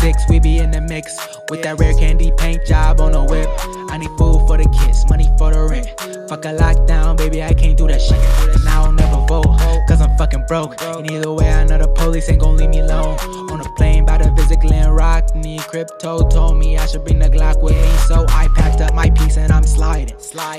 6, we be in the mix with that rare candy paint job on the whip. I need food for the kids, money for the rent. Fuck a lockdown, baby, I can't do that shit. And I don't never vote, cause I'm fucking broke. And either way, I know the police ain't gon' leave me alone. On a plane, about to visit Glen Rock. Need crypto, told me I should bring the Glock with me. So I packed up my piece and I'm sliding.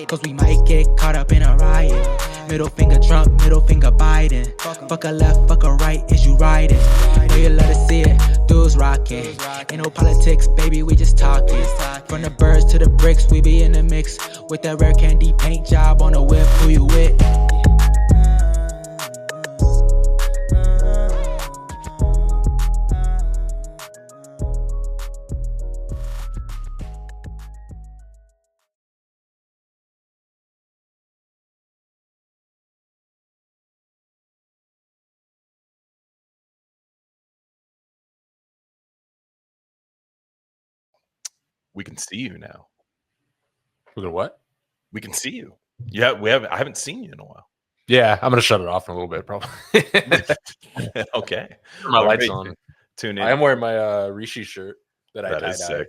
Cause we might get caught up in a riot. Middle finger Trump, middle finger Biden. Fuck a left, fuck a right, is you riding? Know you love to see it, dudes rocking. Ain't no politics, baby, we just talking. From the birds to the bricks, we be in the mix with that rare candy paint job on the whip. Who you with? We can see you now. With a what? We can see you. Yeah, I haven't seen you in a while. Yeah, I'm gonna shut it off in a little bit, probably. Okay. Turn my lights on. Tune in. I am wearing my Rishi shirt that I That tied is sick.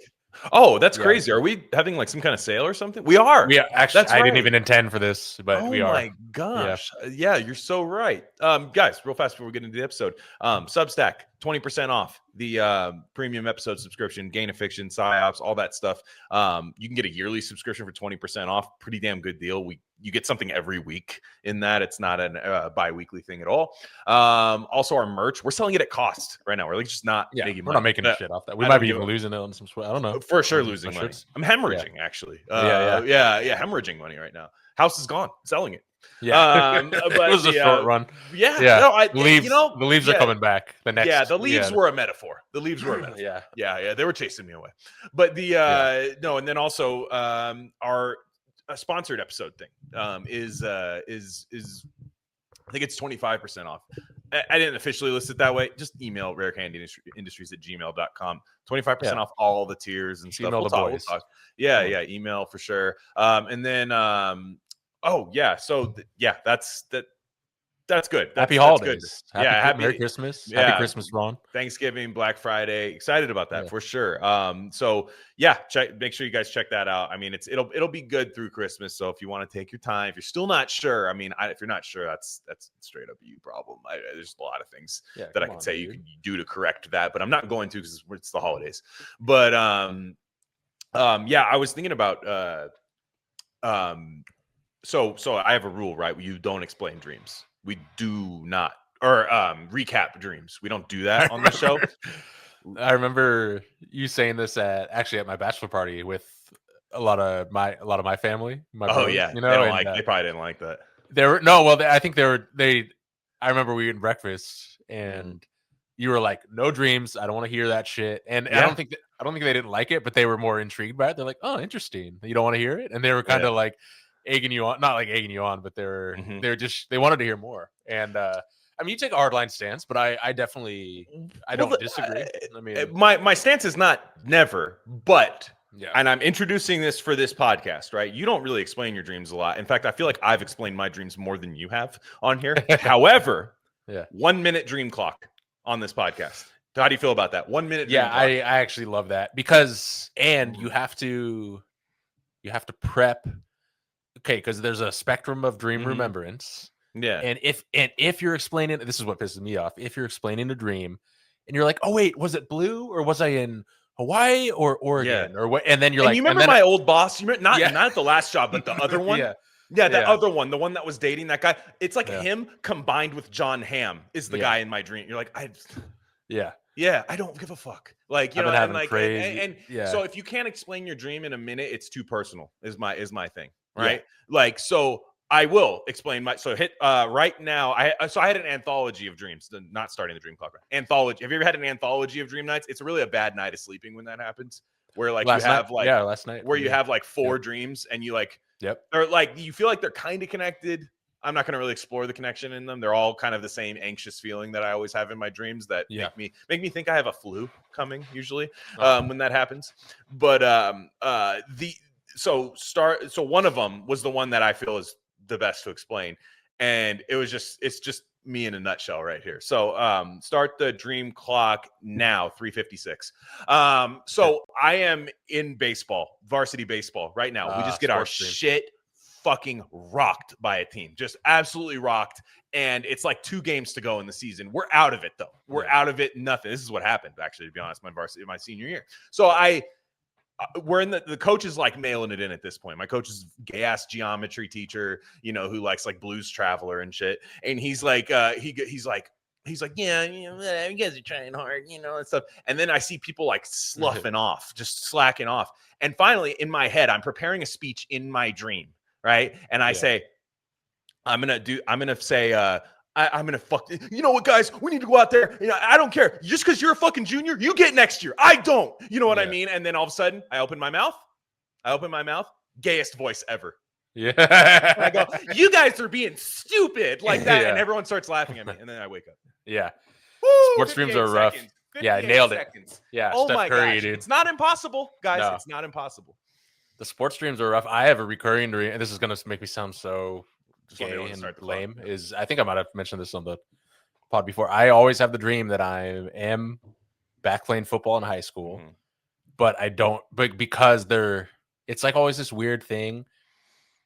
Oh, that's crazy. Are we having like some kind of sale or something? We are. Yeah, actually, That's I didn't right. even intend for this, but we are. Oh my gosh. Yeah, you're so right. Guys, real fast before we get into the episode. Substack, 20% off the premium episode subscription, Gain of Fiction, PsyOps, all that stuff. You can get a yearly subscription for 20% off. Pretty damn good deal. You get something every week in that. It's not a bi-weekly thing at all. Also, our merch, we're selling it at cost right now. We're like just not making money. We're not making shit off that. We I might don't be give even a- losing it on some. I don't know. For sure losing money. shirts. I'm hemorrhaging, actually. Yeah, hemorrhaging money right now. House is gone. Selling it. Yeah, But it was a short run. Yeah. Yeah, No, the leaves. The leaves are coming back. The next. the leaves were a metaphor. The leaves were a metaphor. Yeah. They were chasing me away. But the no, and then also our sponsored episode thing is I think it's 25% off. I didn't officially list it that way. Just email rarecandyindustries@gmail.com. 25% off all the tiers and stuff. Email the boys. Yeah, email for sure. And then that's good. Happy That's holidays. good. Happy Merry Christmas. Yeah. Happy Christmas, Ron. Thanksgiving, Black Friday. Excited about that for sure. So make sure you guys check that out. I mean, it'll be good through Christmas. So if you want to take your time, if you're still not sure, if you're not sure, that's straight up a you problem. There's a lot of things that I can say you can do to correct that, but I'm not going to because it's the holidays. But I was thinking about so I have a rule, right? You don't explain dreams. We do not, or recap dreams. We don't do that on the show. I remember you saying this at my bachelor party with a lot of my family. My brothers, they probably didn't like that. I think I remember we were eating breakfast and you were like, "No dreams. I don't want to hear that shit." And I don't think they didn't like it, but they were more intrigued by it. They're like, "Oh, interesting. You don't want to hear it?" And they were kind of like egging you on, not like egging you on, but they wanted to hear more. And you take a hardline stance, but I definitely don't disagree. I mean, my stance is not never, but and I'm introducing this for this podcast, right? You don't really explain your dreams a lot. In fact, I feel like I've explained my dreams more than you have on here. However, 1 minute dream clock on this podcast. How do you feel about that? 1 minute. Yeah, I actually love that because you have to prep. Okay, because there's a spectrum of dream remembrance. Yeah. And if you're explaining, this is what pisses me off. If you're explaining a dream and you're like, "Oh wait, was it blue or was I in Hawaii or Oregon or what?" And then you're like, "You remember my old boss? You remember not at the last job, but the other one?" Other one, the one that was dating that guy. It's like him combined with John Hamm is the guy in my dream. You're like, I don't give a fuck. Like, you know, and like, and so if you can't explain your dream in a minute, it's too personal. Is my thing, right? Like, so I will explain hit right now. I had an anthology of dreams, not starting the dream clock. Anthology. Have you ever had an anthology of dream nights? It's really a bad night of sleeping when that happens. Where like last night where you have like 4 dreams and you like or like you feel like they're kind of connected. I'm not going to really explore the connection in them. They're all kind of the same anxious feeling that I always have in my dreams that make me think I have a flu coming usually when that happens. But so one of them was the one that I feel is the best to explain. And it's just me in a nutshell right here. So start the dream clock now, 3:56. So I am in baseball, varsity baseball right now. We just get our shit fucking rocked by a team, just absolutely rocked. And it's like 2 games to go in the season. We're out of it though. We're out of it. Nothing. This is what happened actually, to be honest, my senior year. So we're in the coach is like mailing it in at this point. My coach is gay ass geometry teacher, who likes like Blues Traveler and shit. And he's like, he's like, yeah, you guys are trying hard, and stuff. And then I see people like sloughing off, just slacking off. And finally, in my head, I'm preparing a speech in my dream, right? And I say, I'm gonna say, I'm gonna fuck. You know what, guys? We need to go out there. I don't care. Just because you're a fucking junior, you get next year. I don't. You know what I mean? And then all of a sudden, I open my mouth. Gayest voice ever. Yeah. And I go, you guys are being stupid like that, and everyone starts laughing at me, and then I wake up. Yeah. Woo, Sports dreams are rough. Yeah, I nailed it. Yeah. Oh Steph my Curry, gosh, dude. it's not impossible, guys. No. It's not impossible. The sports dreams are rough. I have a recurring dream, and this is gonna make me sound so gay and lame. I think I might have mentioned this on the pod before. I always have the dream that I am back playing football in high school, but I don't. But because it's like always this weird thing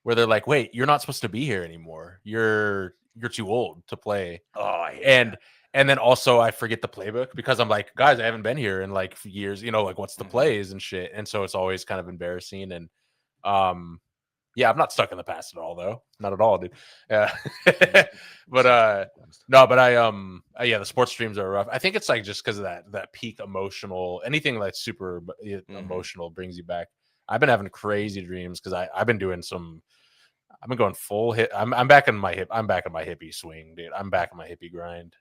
where they're like, "Wait, you're not supposed to be here anymore. You're too old to play." Oh, I hate that. And then also I forget the playbook because I'm like, guys, I haven't been here in like years. Like what's the plays and shit. And so it's always kind of embarrassing. And yeah, I'm not stuck in the past at all, though. Not at all, dude. Yeah. But the sports dreams are rough. I think it's like just because of that peak emotional, anything that's super emotional brings you back. I've been having crazy dreams because I've been doing I've been going full hit. I'm back in my hippie swing, dude. I'm back in my hippie grind.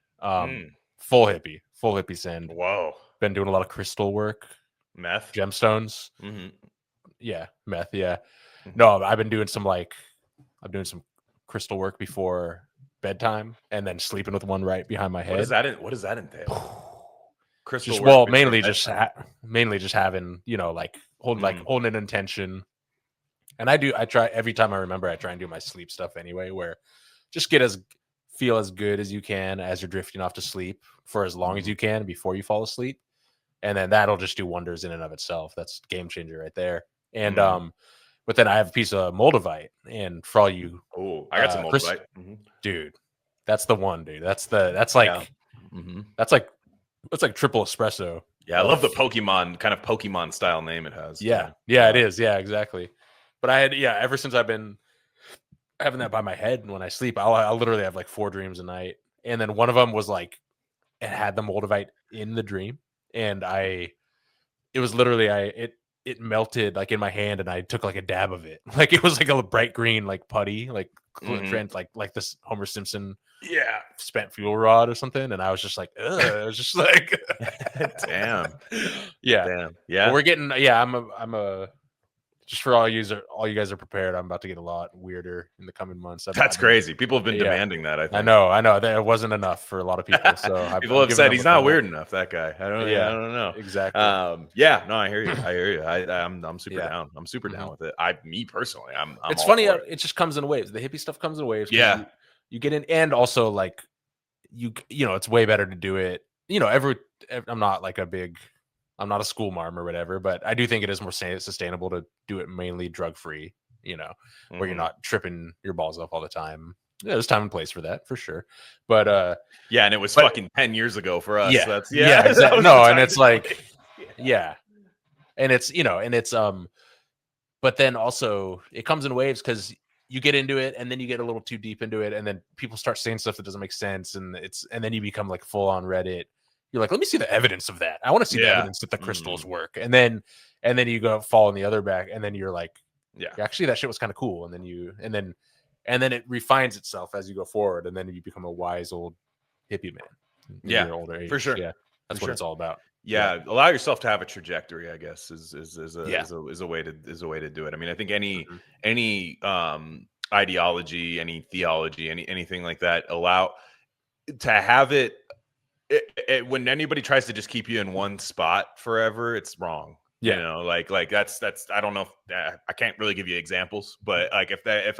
Full hippie send. Whoa. Been doing a lot of crystal work. Meth. Gemstones. Yeah. Meth. Yeah. No, I've been doing some crystal work before bedtime and then sleeping with one right behind my head. What does that entail? Crystal just, work. Well, mainly just having, holding an intention. And I try every time I remember, I try and do my sleep stuff anyway, where just feel as good as you can as you're drifting off to sleep for as long as you can before you fall asleep. And then that'll just do wonders in and of itself. That's game changer right there. And, but then I have a piece of moldavite, and for all you, I got some moldavite, dude. That's the one, dude. That's like triple espresso. Yeah, I love the Pokemon style name it has. Yeah, it is. Yeah, exactly. But I had ever since I've been having that by my head, and when I sleep, I'll literally have like 4 dreams a night, and then one of them was like it had the moldavite in the dream, and it was literally it melted like in my hand, and I took like a dab of it, like it was like a bright green like putty, like like this Homer Simpson spent fuel rod or something, and I was just like, ugh. I was just like, damn, yeah. But we're getting I'm a just for all you guys are prepared. I'm about to get a lot weirder in the coming months. That's crazy. People have been demanding that. I think. I know that it wasn't enough for a lot of people. So people have said he's not weird enough. That guy. I don't know. Exactly. No, I hear you. I'm super down. I'm super down with it. Me personally, I'm it's funny. It just comes in waves. The hippie stuff comes in waves. Yeah. You get in, and also like it's way better to do it. I'm not a school marm or whatever, but I do think it is more sustainable to do it mainly drug free, where you're not tripping your balls off all the time. Yeah, there's time and place for that for sure. But and it was fucking 10 years ago for us. Yeah, exactly. No, and it's like, and it's but then also it comes in waves because you get into it and then you get a little too deep into it, and then people start saying stuff that doesn't make sense, and then you become like full on Reddit. You're like, let me see the evidence of that. I want to see the evidence that the crystals work. And then you go fall in the other back, and then you're like, actually that shit was kind of cool. And then it refines itself as you go forward, and then you become a wise old hippie man. In your older age. For sure. Yeah, that's what it's all about. Yeah, allow yourself to have a trajectory, I guess, is a way to do it. I mean, I think any ideology, any theology, anything like that, allow to have it. When anybody tries to just keep you in one spot forever, it's wrong. Like that's I don't know if I can't really give you examples, but like if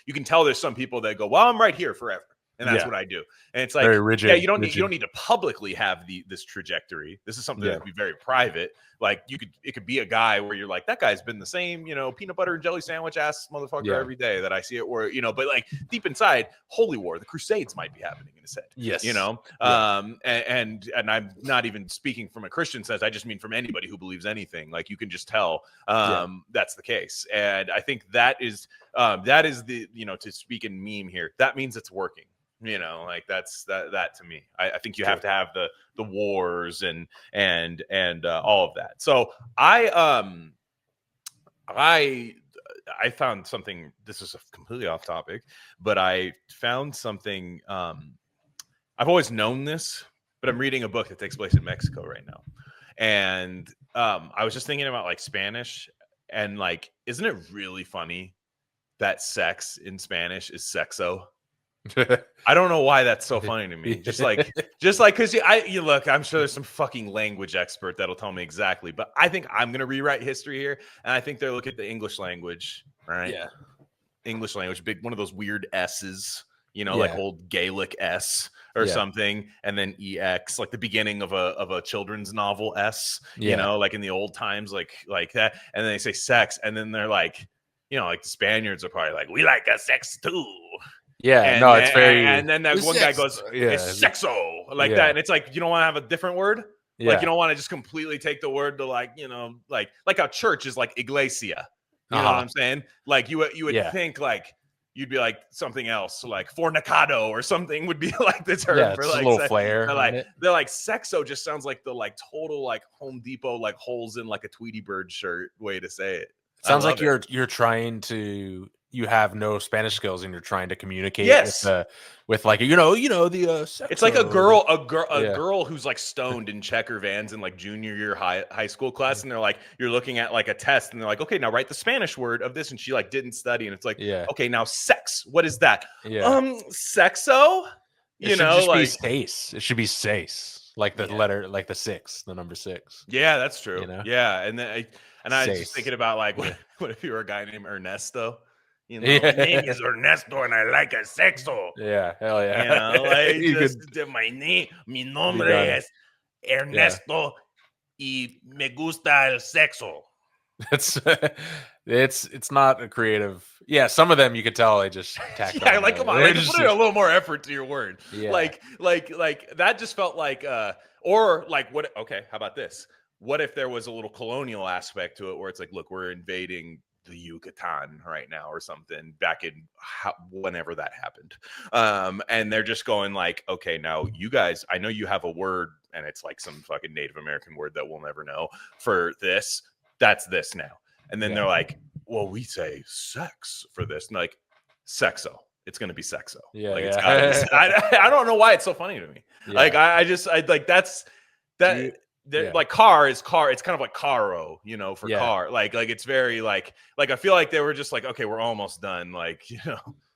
you can tell there's some people that go, well, I'm right here forever. And that's what I do. And it's like, very rigid. Yeah, you don't need to publicly have this trajectory. This is something that would be very private. Like it could be a guy where you're like, that guy's been the same, peanut butter and jelly sandwich ass motherfucker every day that I see it, or but like deep inside, holy war, the Crusades might be happening in his head. Yes. And I'm not even speaking from a Christian sense. I just mean from anybody who believes anything. Like you can just tell that's the case. And I think that is the, to speak in meme here, that means it's working. Like that's that to me. I think you have to have the wars and all of that. So I found something. This is completely off topic, but I found something. I've always known this, but I'm reading a book that takes place in Mexico right now, and I was just thinking about like Spanish, and like, isn't it really funny that sex in Spanish is sexo? I don't know why that's so funny to me. Just like, because you look, I'm sure there's some fucking language expert that'll tell me exactly, but I think I'm gonna rewrite history here, and I think they're looking at the English language, right? Yeah, English language, big one of those weird S's, like old Gaelic S or something, and then EX, like the beginning of a children's novel S, like in the old times, like that, and then they say sex, and then they're like, like the Spaniards are probably like, we like a sex too. Yeah, it's very. And then that one guy goes, "It's sexo," like that, and it's like, you don't want to have a different word. Like you don't want to just completely take the word to like, like a church is like iglesia. You know what I'm saying? Like you would think like you'd be like something else, so like fornicado or something would be like the term for like a little flair. They're like sexo just sounds like the like total like Home Depot like holes in like a Tweety Bird shirt way to say it. Sounds like you're trying to. You have no Spanish skills and you're trying to communicate with like the sexo. It's like a girl who's like stoned in checker vans in like junior year high school class, and they're like, you're looking at like a test and they're like, okay, now write the Spanish word of this, and she like didn't study, and it's like, okay, now sex, what is that? Sexo, it should be seis. It should be seis, like the letter, like the 6, the number 6. Yeah, that's true. And then I was just thinking about like, what if you were a guy named Ernesto? My name is Ernesto and I like a sexo. Yeah, hell yeah. My name, mi nombre es Ernesto y me gusta el sexo. It's not a creative. Yeah, some of them you could tell they just tacked on. Like come on, like, put in a little more effort to your word. Yeah. Like that just felt like or like what? Okay, how about this? What if there was a little colonial aspect to it where it's like, look, we're invading the Yucatan right now or something back in whenever that happened. And they're just going like, okay, now you guys, I know you have a word and it's like some fucking Native American word that we'll never know for this. That's this now. And then they're like, well, we say sex for this. And like, sexo. It's going to be sexo. Yeah. Like, it's gotta be, I don't know why it's so funny to me. Yeah. Like, I like, that's that. Like car is car. It's kind of like caro, for car. Like it's very like I feel like they were just like, okay, we're almost done. Like,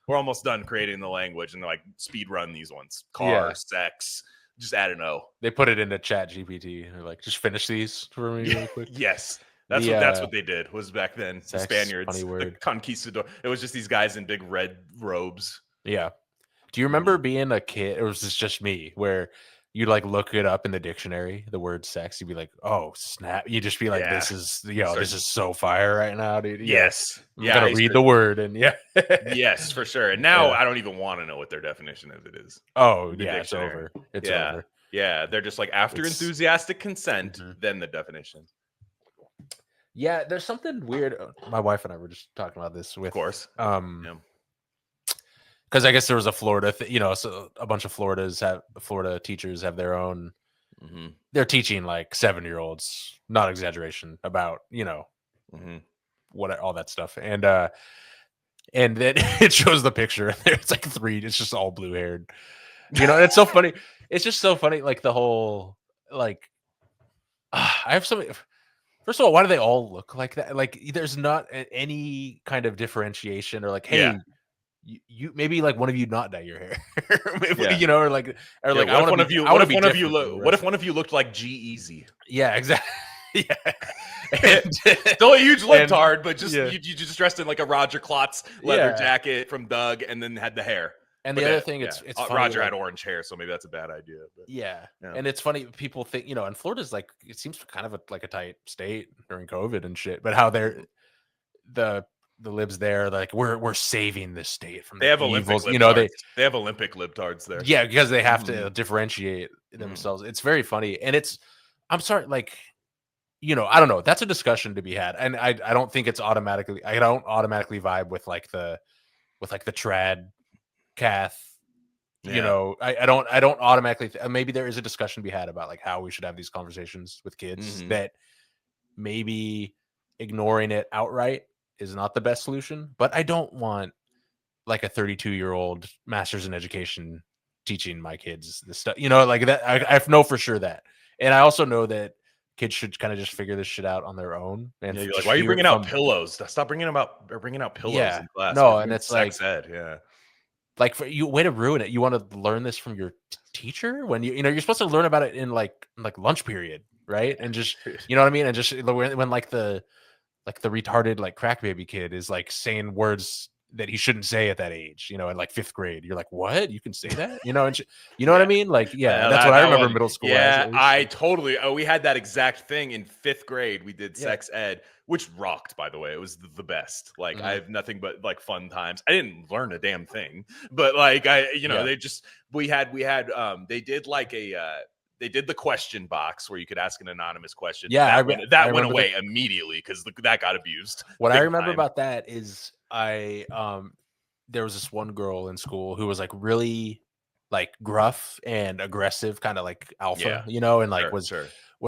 we're almost done creating the language, and they're like, speed run these ones. Car, sex, just add an O. They put it into Chat GPT and they're like, just finish these for me really quick. Yes. That's what they did was back then. The Spaniards, the conquistador. It was just these guys in big red robes. Yeah. Do you remember being a kid? Or was this just me where you'd like look it up in the dictionary, the word sex, you'd be like, oh snap. You'd just be like, this is, this is so fire right now, dude. Yes. I'm gonna read the word and yes, for sure. And now I don't even want to know what their definition of it is. Oh, it's over. It's over. Yeah. They're just like, after enthusiastic consent, then the definition. Yeah, there's something weird. My wife and I were just talking about this with, of course. Because I guess there was a Florida, so a bunch of Florida teachers have their own. They're teaching like 7-year-olds, not exaggeration, about what all that stuff, and then it shows the picture. It's like 3. It's just all blue haired. It's so funny. It's just so funny. Like the whole like, I have something. First of all, why do they all look like that? Like, there's not any kind of differentiation or like, hey. You maybe like one of you not dye your hair, or like what if one of you looked like G-Eazy? Yeah, exactly. Still a huge libtard, but just you just dressed in like a Roger Klotz leather jacket from Doug, and then had the hair. And the other thing, it's funny, Roger had orange hair, so maybe that's a bad idea. But yeah. And it's funny, people think, and Florida's like, it seems kind of like a tight state during COVID and shit, but how they're the libs there, like we're saving this state from the evils. They have Olympic libtards there. Yeah, because they have to differentiate themselves. It's very funny, and I'm sorry, like, I don't know. That's a discussion to be had, and I don't think it's automatically. I don't automatically vibe with like the trad cath. I don't automatically. Maybe there is a discussion to be had about like how we should have these conversations with kids. That maybe ignoring it outright is not the best solution, but I don't want like a 32-year-old master's in education teaching my kids this stuff, like that. I know for sure that. And I also know that kids should kind of just figure this shit out on their own. And you're like, why are you bringing out pillows? Stop bringing out pillows in class. No, and it's like, ed, like for you, way to ruin it. You want to learn this from your teacher when you're supposed to learn about it in like lunch period, right? And just, you know what I mean? And just when like the retarded like crack baby kid is like saying words that he shouldn't say at that age, in like 5th grade. You're like, what? You can say that? And what I mean? Like, that's what I remember middle school. Yeah, I totally. We had that exact thing in 5th grade. We did sex ed, which rocked, by the way. It was the best. Like, I have nothing but like fun times. I didn't learn a damn thing, but like they did like they did the question box where you could ask an anonymous question. Yeah, that went away immediately because that got abused. What I remember about that is there was this one girl in school who was like really like gruff and aggressive, kind of like alpha, and like was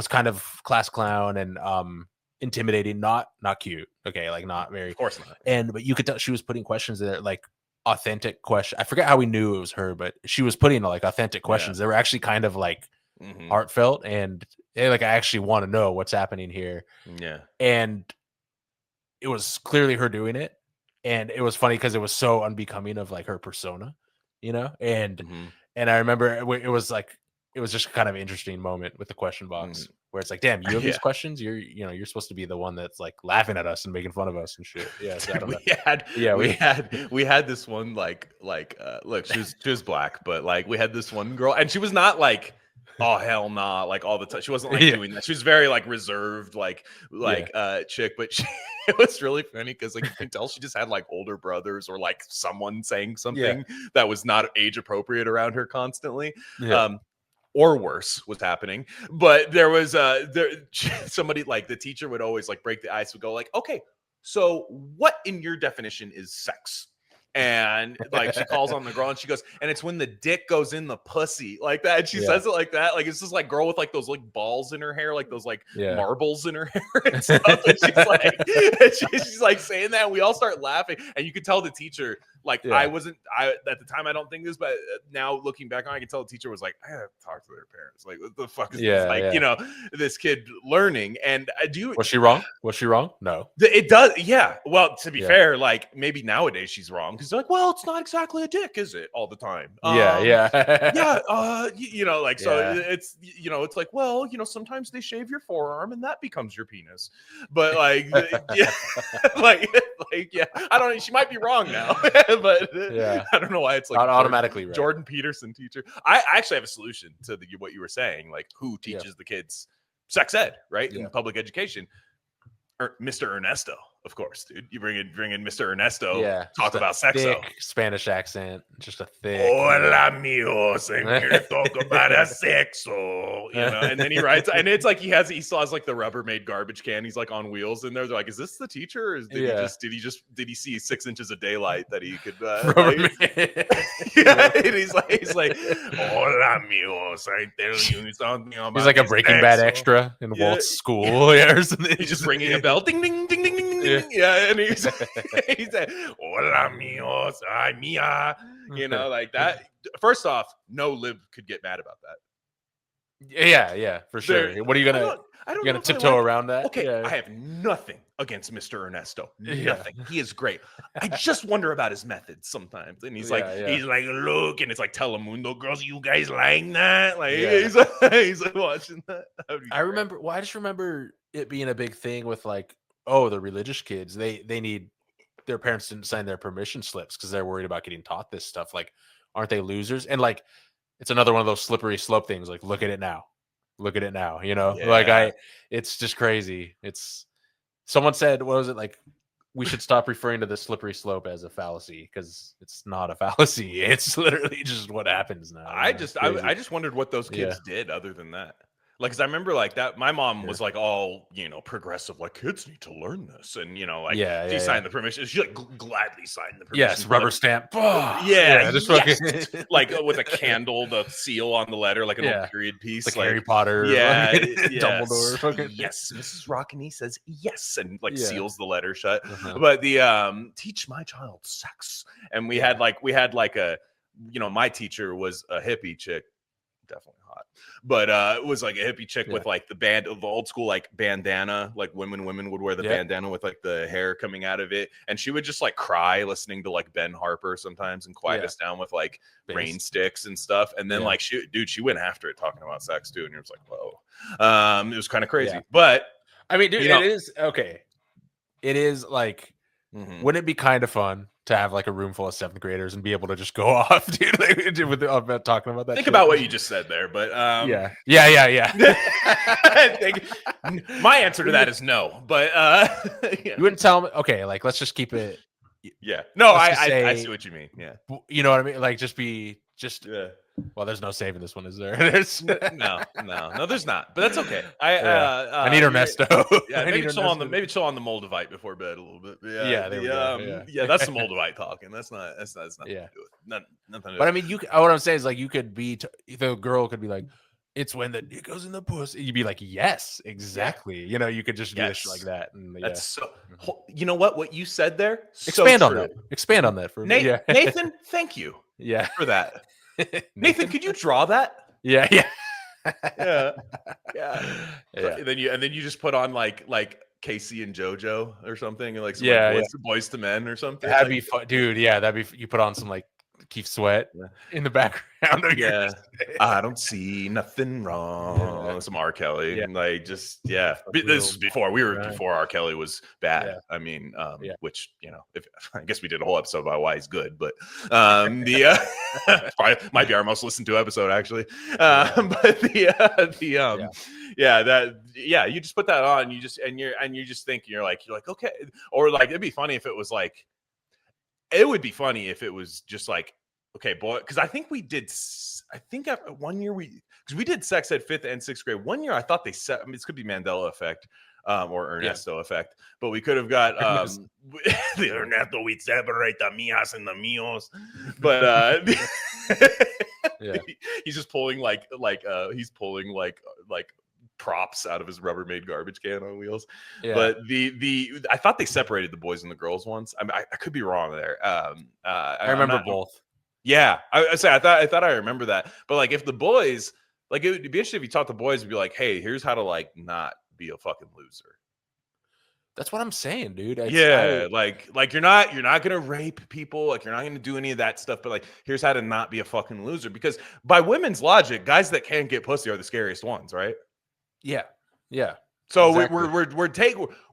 kind of class clown and intimidating, not cute. Okay, like not very. Of course not. But you could tell she was putting questions that like authentic question. I forget how we knew it was her, but she was putting like authentic questions. They were actually kind of like heartfelt and like I actually want to know what's happening here. Yeah. And it was clearly her doing it. And it was funny because it was so unbecoming of like her persona, and I remember it was just kind of an interesting moment with the question box where it's like, damn, you have these questions. You're supposed to be the one that's like laughing at us and making fun of us and shit. Yeah. So we had this one look, she was black, but like we had this one girl and she was not like, oh hell nah, like all the time. She wasn't like doing that. She was very like reserved, chick, but it was really funny because like you can tell she just had like older brothers or like someone saying something that was not age appropriate around her constantly. Or worse was happening. But there was somebody like the teacher would always like break the ice, would go like, okay, so what in your definition is sex? And like she calls on the girl and she goes, and it's when the dick goes in the pussy like that. And she says it like that. Like it's this like girl with like those like balls in her hair, like those like marbles in her hair and stuff. And she's like saying that. And we all start laughing. And you could tell the teacher, like I at the time, I don't think this, but now looking back on, I can tell the teacher was like, I have to talk to their parents. Like, what the fuck is this? Like, this kid learning. And was she wrong? Was she wrong? No. It does. Yeah. Well, to be fair, like maybe nowadays she's wrong. Because they're like, well, it's not exactly a dick, is it? All the time. It's it's like, well, sometimes they shave your forearm and that becomes your penis. But like, I don't know. She might be wrong now, but I don't know why it's like not automatically right. Jordan Peterson teacher. I actually have a solution to what you were saying. Like, who teaches the kids sex ed, right? In public education. Mr. Ernesto, of course, dude. You bring in Mr. Ernesto, talk about sexo. Spanish accent, just a thick. Hola, amigos, I'm here to talk about a sexo. And then he writes, and it's like he still has like the Rubbermaid garbage can. He's like on wheels in there. They're like, is this the teacher? Or did he see 6 inches of daylight that he could? And he's like, hola, amigos, I'm telling you something about. He's like a Breaking Bad extra in Walt's school. Or something. He's just ringing a bell. Ding ding ding ding ding ding. And he said, "Hola amigos, ay mia," like that. First off, no lib could get mad about that. Yeah, for sure. What are you gonna tiptoe around that? Okay, I have nothing against Mr. Ernesto. Nothing. He is great. I just wonder about his methods sometimes. And he's like, look, and it's like Telemundo girls, you guys like that? Like he's like watching that. I just remember it being a big thing with like, the religious kids, they need their parents didn't sign their permission slips because they're worried about getting taught this stuff. Like, aren't they losers? And like, it's another one of those slippery slope things. Like, look at it now, you know, like it's just crazy. It's someone said, what was it like? We should stop referring to the slippery slope as a fallacy because it's not a fallacy. It's literally just what happens now. I just wondered what those kids did other than that. Like, cause I remember like that, my mom was like all, you know, progressive, like kids need to learn this. And, you know, like she signed the permission. She like gladly signed the permission. Yes. Rubber stamp. Just fucking like with a candle, the seal on the letter, like an old period piece. Like Harry Potter. Yeah. Dumbledore. Yes. Mrs. Rockany says yes. And like seals the letter shut. But the, teach my child sex. And we had like a, you know, my teacher was a hippie chick. Definitely hot, but it was like a hippie chick with like the old school like bandana, like women would wear the bandana with like the hair coming out of it, and she would just like cry listening to like Ben Harper sometimes and quiet us down with like rain sticks and stuff, and then like she went after it talking about sex too, and you're just like, whoa, it was kind of crazy, but I mean, dude, it is okay. It is like, wouldn't it be kind of fun to have like a room full of 7th graders and be able to just go off, dude, like, about talking about that? Think about what you just said there, but yeah. My answer to that is no, but you wouldn't tell me. Okay, like let's just keep it. Yeah, no, I see what you mean. Yeah, you know what I mean. Like well, there's no saving this one, is there? No, there's not. But that's okay. I need Ernesto. Yeah, maybe chill on the Moldavite before bed a little bit. Yeah, that's the Moldavite talking. That's not nothing to do with nothing. But I mean, what I'm saying is like you could be the girl could be like, it's when it goes in the pussy. You'd be like, yes, exactly. You know, you could just do this like that. And that's so. You know what you said there? Expand on that. Expand on that for me. Nathan. Thank you. Yeah, for that. Nathan, could you draw that? Yeah. And then you just put on like Casey and JoJo or something, and like some Boys to Men or something. That'd be fun, dude. Yeah, that'd be. You put on some like Keith Sweat in the background. I don't see nothing wrong. Some R. Kelly, and like just This is before before R. Kelly was bad. I mean, which you know, if I guess we did a whole episode about why he's good, but the probably might be our most listened to episode actually. But you just put that on, you just think you're like okay, or like it'd be funny if it was like. It would be funny if it was just like, okay, boy, because I think after 1 year because we did sex at 5th and 6th grade. 1 year I thought they set. I mean, this could be Mandela effect or Ernesto effect, but we could have got the Ernesto. We separate the mías and the míos, but he's just pulling like props out of his Rubbermaid garbage can on wheels. But I thought they separated the boys and the girls once. I mean, I could be wrong there. I remember both. Yeah, I thought I remember that. But like, if the boys, like, it would be interesting if you taught the boys to be like, hey, here's how to like not be a fucking loser. That's what I'm saying, dude. Like you're not gonna rape people, like you're not gonna do any of that stuff. But like, here's how to not be a fucking loser. Because by women's logic, guys that can't get pussy are the scariest ones, right? Yeah. So exactly.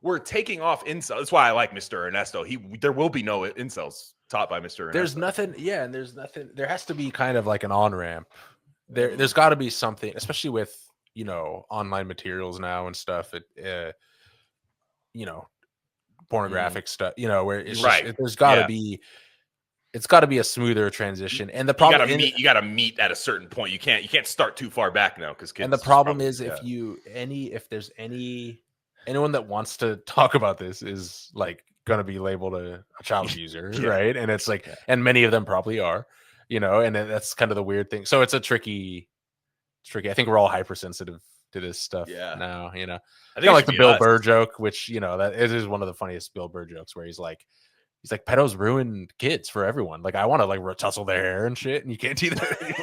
we're taking off incels. That's why I like Mr. Ernesto. There will be no incels taught by Mr. Ernesto. There's nothing. Yeah, and there's nothing. There has to be kind of like an on ramp. There's got to be something, especially with online materials now and stuff. Pornographic stuff. Where it's there's got to be. It's got to be a smoother transition, and the problem you got to meet at a certain point. You can't start too far back now because kids. And the problem is if there's anyone that wants to talk about this is like going to be labeled a child abuser, right? And it's like, and many of them probably are, and that's kind of the weird thing. So it's a tricky. I think we're all hypersensitive to this stuff now. I think like the Bill Burr joke, which that it is one of the funniest Bill Burr jokes, where he's like, pedos ruin kids for everyone. Like, I want to like tussle their hair and shit, and you can't do that anymore.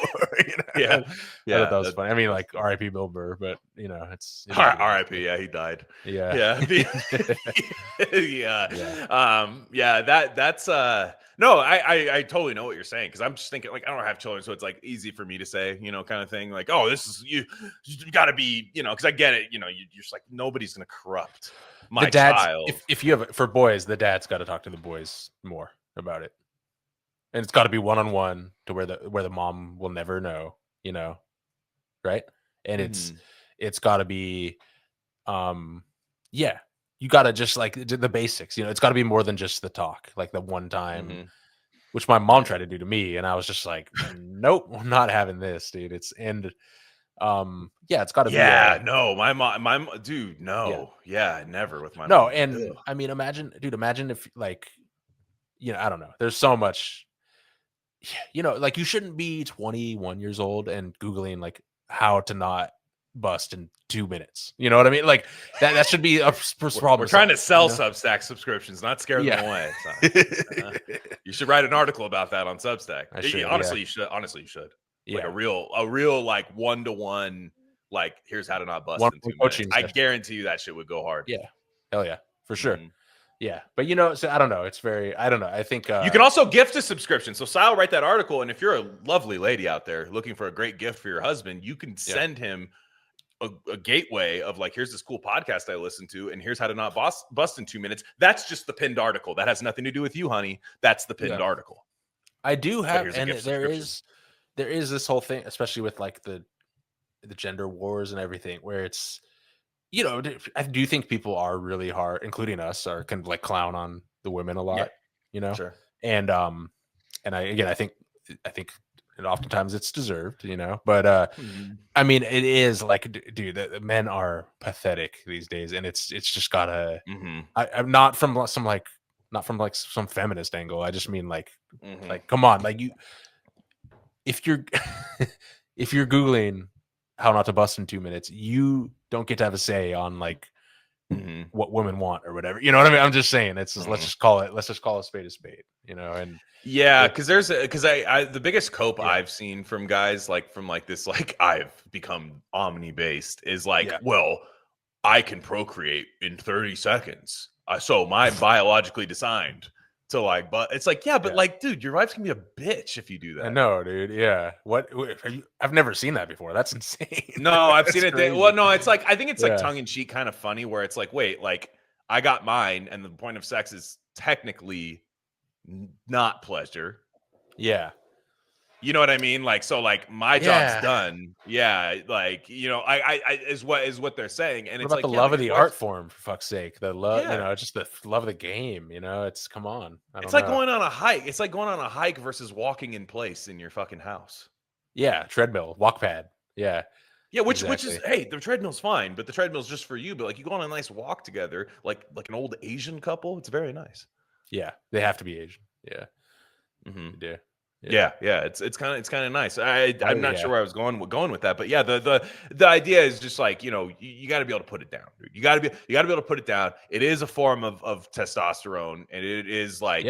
I thought that was funny. I mean, like, R.I.P. Bill Burr, but it's R.I.P. Yeah, he died. That's no, I totally know what you're saying, because I'm just thinking, like, I don't have children, so it's like easy for me to say, kind of thing, like, oh, this is you got to be, because I get it, you're just like, nobody's gonna corrupt my child. If you have for boys, the dad's got to talk to the boys more about it. and it's got to be one-on-one to where the mom will never know, you know, right? And it's got to be, yeah, you got to just like the basics, you know. It's got to be more than just the talk, like the one time, which my mom tried to do to me, and I was just like, nope, I'm not having this, dude. It's got to be. No, my dude, no, never with my no, mom. and I mean, imagine if like, you know, I don't know. There's so much, you know, like you shouldn't be 21 years old and Googling like how to not bust in 2 minutes. You know what I mean? Like that should be a problem. We're trying to sell Substack subscriptions, not scare them away. So, you should write an article about that on Substack. Honestly, you should. Honestly, you should. Like a real like 1-to-1, like here's how to not bust in 2 minutes. I guarantee you that shit would go hard. Yeah. Hell yeah. For sure. Yeah. But you know, so I don't know. It's very, I don't know. I think you can also gift a subscription. So Sal, write that article. And if you're a lovely lady out there looking for a great gift for your husband, you can send him a gateway of like, here's this cool podcast I listened to, and here's how to not bust in 2 minutes. That's just the pinned article. That has nothing to do with you, honey. That's the pinned article. I do have, and there is this whole thing, especially with like the gender wars and everything, where it's, you know, I do think people are really hard, including us, are kind of like clown on the women a lot, you know? Sure. And I think and oftentimes it's deserved, you know, but I mean, it is like, dude, the men are pathetic these days, and it's just gotta. I'm not from some feminist angle. I just mean like come on, like if you're Googling how not to bust in 2 minutes, you don't get to have a say on like what women want or whatever. You know what I mean? I'm just saying, it's just, let's just call a spade a spade, you know. And because the biggest cope I've seen from guys like this, like I've become omni based, is like, well, I can procreate in 30 seconds. So my biologically designed to like, but it's like, like, dude, your wife's gonna be a bitch if you do that. I know, dude. Yeah. What are you? I've never seen that before. That's insane. No, I've seen it. Well, no, it's like, I think it's like tongue in cheek, kind of funny, where it's like, wait, like I got mine, and the point of sex is technically not pleasure. Yeah. You know what I mean? Like, so like my job's done. Yeah. Like, you know, I is what they're saying. And what it's about like the love of the art form, for fuck's sake. The love, you know, just the love of the game, you know, it's come on. It's like going on a hike. It's like going on a hike versus walking in place in your fucking house. Yeah. Treadmill, walk pad. Yeah. Yeah, which is, hey, the treadmill's fine, but the treadmill's just for you. But like you go on a nice walk together, like an old Asian couple, it's very nice. Yeah, they have to be Asian. Yeah. Yeah. Yeah, it's kind of nice. I'm not sure where I was going with that, but yeah, the idea is just like, you know, you got to be able to put it down, dude. You got to be able to put it down. It is a form of testosterone, and it is like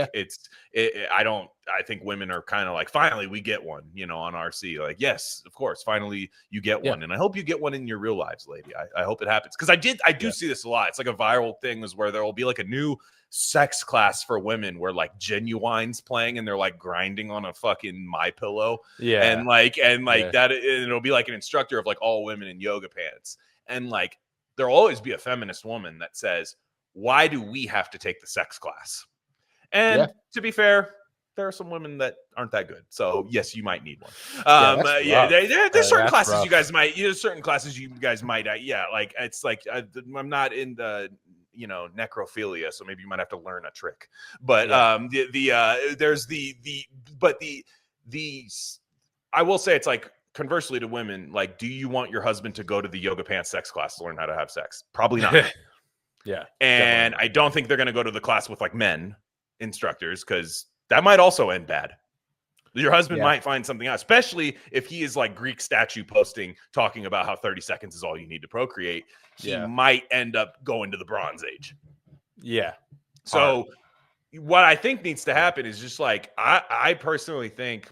I think women are kind of like, finally we get one, you know, on RC. Like, yes, of course, finally you get one, and I hope you get one in your real lives, lady. I hope it happens, because I do see this a lot. It's like a viral thing, is where there will be like a new sex class for women where like Genuine's playing, and they're like grinding on a fucking MyPillow, and that, and it'll be like an instructor of like all women in yoga pants, and like there'll always be a feminist woman that says, why do we have to take the sex class? And to be fair, there are some women that aren't that good, so yes, you might need one. There's certain classes you guys might, certain classes you guys might, like it's like I'm not in the, you know, necrophilia, so maybe you might have to learn a trick. But there's I will say, it's like, conversely to women, like, do you want your husband to go to the yoga pants sex class to learn how to have sex? Probably not. And I don't think they're going to go to the class with like men instructors, because that might also end bad. Your husband might find something out, especially if he is like Greek statue posting, talking about how 30 seconds is all you need to procreate. He might end up going to the Bronze Age. Yeah. So what I think needs to happen is just like, I personally think,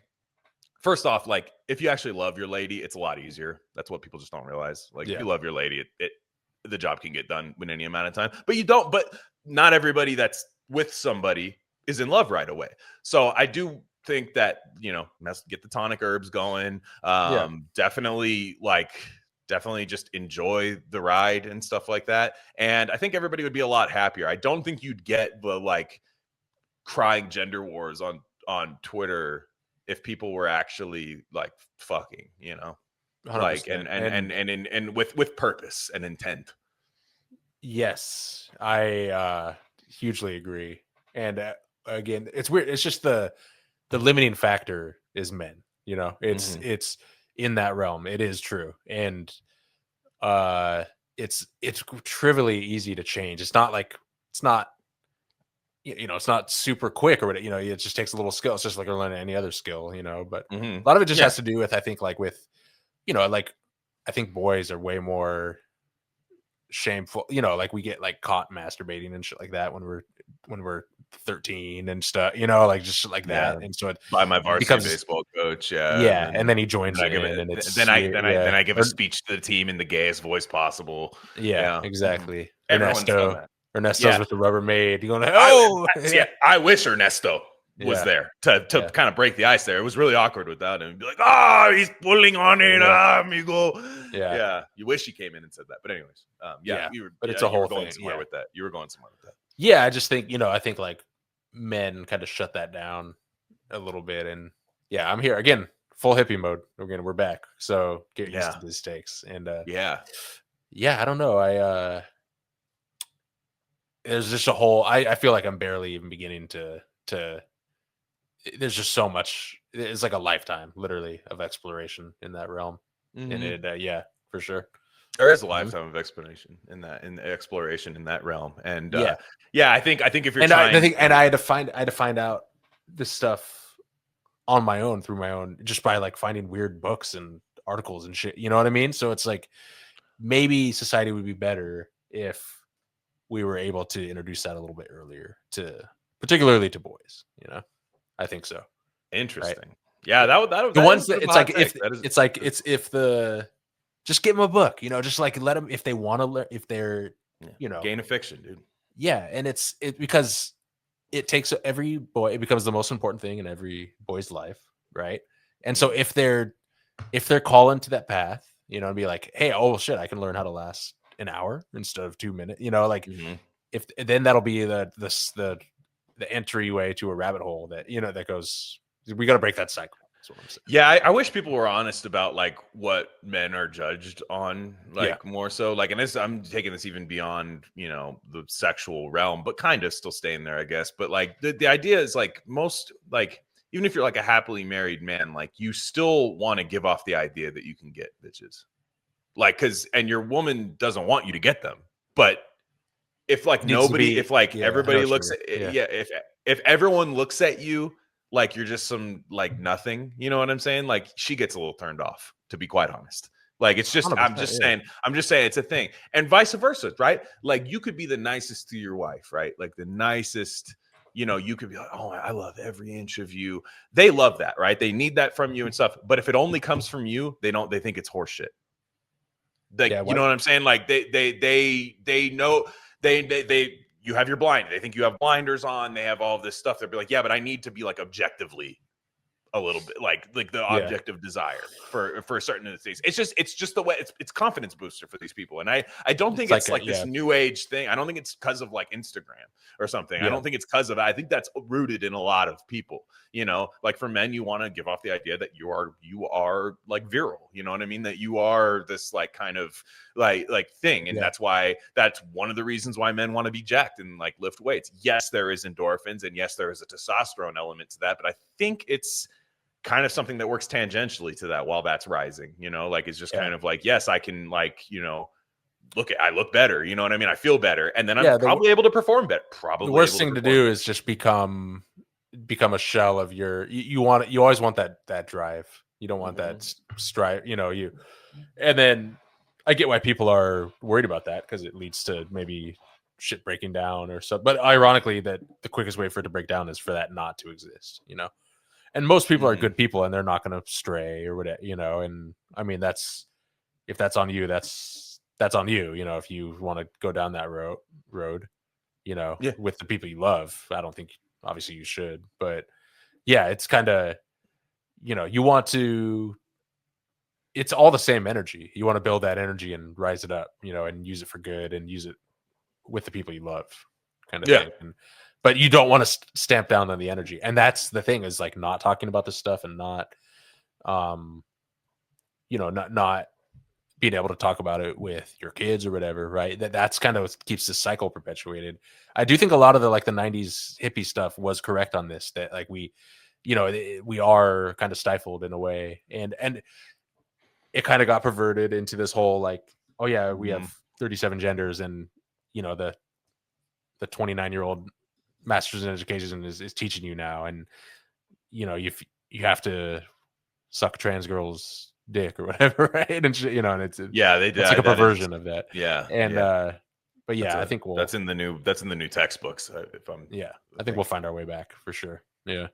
first off, like, if you actually love your lady, it's a lot easier. That's what people just don't realize. Like, if you love your lady, the job can get done in any amount of time. But not everybody that's with somebody is in love right away. So I do think that, you know, get the tonic herbs going. Definitely just enjoy the ride and stuff like that. And I think everybody would be a lot happier. I don't think you'd get the like crying gender wars on Twitter if people were actually like fucking, you know, 100%. like and with purpose and intent. Yes, I hugely agree. And again, it's weird. It's just the limiting factor is men. You know, it's in that realm. It is true, and it's trivially easy to change. It's not like it's not super quick or whatever. You know, it just takes a little skill. It's just like learning any other skill. You know, but a lot of it just has to do with, I think, like with, you know, like I think boys are way more shameful, you know, like we get like caught masturbating and shit like that when we're 13 and stuff, you know, like just shit like that. And so it by my varsity baseball coach, and then he joins in, and it's then I give a speech to the team in the gayest voice possible. Exactly. Ernesto's with the Rubbermaid. You're going, I wish Ernesto was there to kind of break the ice there. It was really awkward without him. Be like, he's pulling on it, amigo. Yeah. You wish he came in and said that. But anyways, but it's a whole thing. Somewhere with that. You were going somewhere with that. Yeah, I just think, you know, I think like men kind of shut that down a little bit. And I'm here again, full hippie mode. Again, we're back. So get used to these stakes. And I don't know. There's just a whole, I feel like I'm barely even beginning to there's just so much. It's like a lifetime literally of exploration in that realm. And it for sure there is a lifetime of exploration in that realm. And I think if you're I had to find out this stuff on my own through my own, just by like finding weird books and articles and shit, you know what I mean? So it's like maybe society would be better if we were able to introduce that a little bit earlier, particularly to boys, you know. I think so. Interesting. Right? Yeah, that the ones that it's like if the just give them a book, you know, just like let them, if they want to learn, if they're you know, gain of fiction, dude. Yeah, and it's because it takes every boy, it becomes the most important thing in every boy's life, right? And so if they're calling to that path, you know, and be like, hey, oh shit, I can learn how to last an hour instead of 2 minutes, you know, like if then that'll be the entryway to a rabbit hole that, you know, that goes, we got to break that cycle. That's what I'm saying. Yeah, I wish people were honest about like what men are judged on, like more so, like, and this, I'm taking this even beyond, you know, the sexual realm, but kind of still staying there, I guess. But like the idea is like most, like, even if you're like a happily married man, like you still want to give off the idea that you can get bitches, like, and your woman doesn't want you to get them, but if like if like everybody looks at if everyone looks at you like you're just some like nothing, you know what I'm saying? Like she gets a little turned off, to be quite honest. Like it's just, I'm just saying it's a thing, and vice versa, right? Like you could be the nicest to your wife, right? Like the nicest, you know, you could be like, oh, I love every inch of you. They love that, right? They need that from you and stuff. But if it only comes from you, they think it's horseshit. Like, you know what I'm saying? Like they know. You have your blind. They think you have blinders on. They have all this stuff. They'll be like, yeah, but I need to be like objectively a little bit like the objective desire for certain things. It's just the way it's confidence booster for these people. And I don't think it's like this new age thing. I don't think it's because of like Instagram or something. I don't think it's because of that. I think that's rooted in a lot of people, you know, like for men, you want to give off the idea that you are like virile, you know what I mean? That you are this like kind of like thing. And that's one of the reasons why men want to be jacked and like lift weights. Yes, there is endorphins, and yes, there is a testosterone element to that, but I think it's kind of something that works tangentially to that while that's rising, you know, like it's just kind of like, yes, I can like, you know, I look better, you know what I mean? I feel better. And then I'm probably able to perform better. Probably the worst thing to do is just become a shell of your, you always want that drive. You don't want that strive, you know, and then I get why people are worried about that, because it leads to maybe shit breaking down or something. But ironically, that the quickest way for it to break down is for that not to exist, you know? And most people are good people, and they're not going to stray or whatever, you know. And I mean, if that's on you, that's on you. You know, if you want to go down that road, you know, with the people you love, I don't think obviously you should. But yeah, it's kind of, you know, you want to. It's all the same energy. You want to build that energy and rise it up, you know, and use it for good and use it with the people you love, kind of thing. And but you don't want to stamp down on the energy. And that's the thing, is like not talking about this stuff and not, not being able to talk about it with your kids or whatever, right? That's kind of what keeps this cycle perpetuated. I do think a lot of the 90s hippie stuff was correct on this, that like we are kind of stifled in a way, and it kind of got perverted into this whole like, oh yeah, we have 37 genders, and the 29-year-old master's in education is teaching you now, and you have to suck trans girls dick or whatever, right? And and it's like a perversion of that. And but yeah, I think that's in the new textbooks. I think we'll find our way back for sure. Yeah.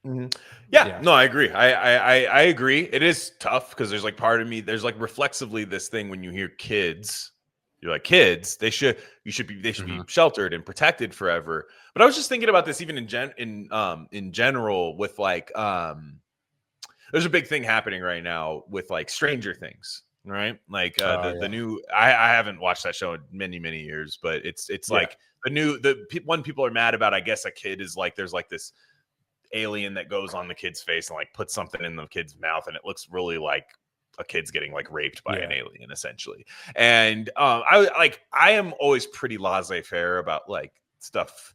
No, I agree. I agree. It is tough because there's like part of me, there's like reflexively this thing when you hear kids, you're like, kids, they should be sheltered and protected forever. But I was just thinking about this even in general with like there's a big thing happening right now with like Stranger Things, right? Like the new, I haven't watched that show in many years, but it's like the one people are mad about, I guess, a kid is like, there's like this alien that goes on the kid's face and like puts something in the kid's mouth, and it looks really like a kid's getting like raped by an alien essentially. And I am always pretty laissez-faire about like stuff,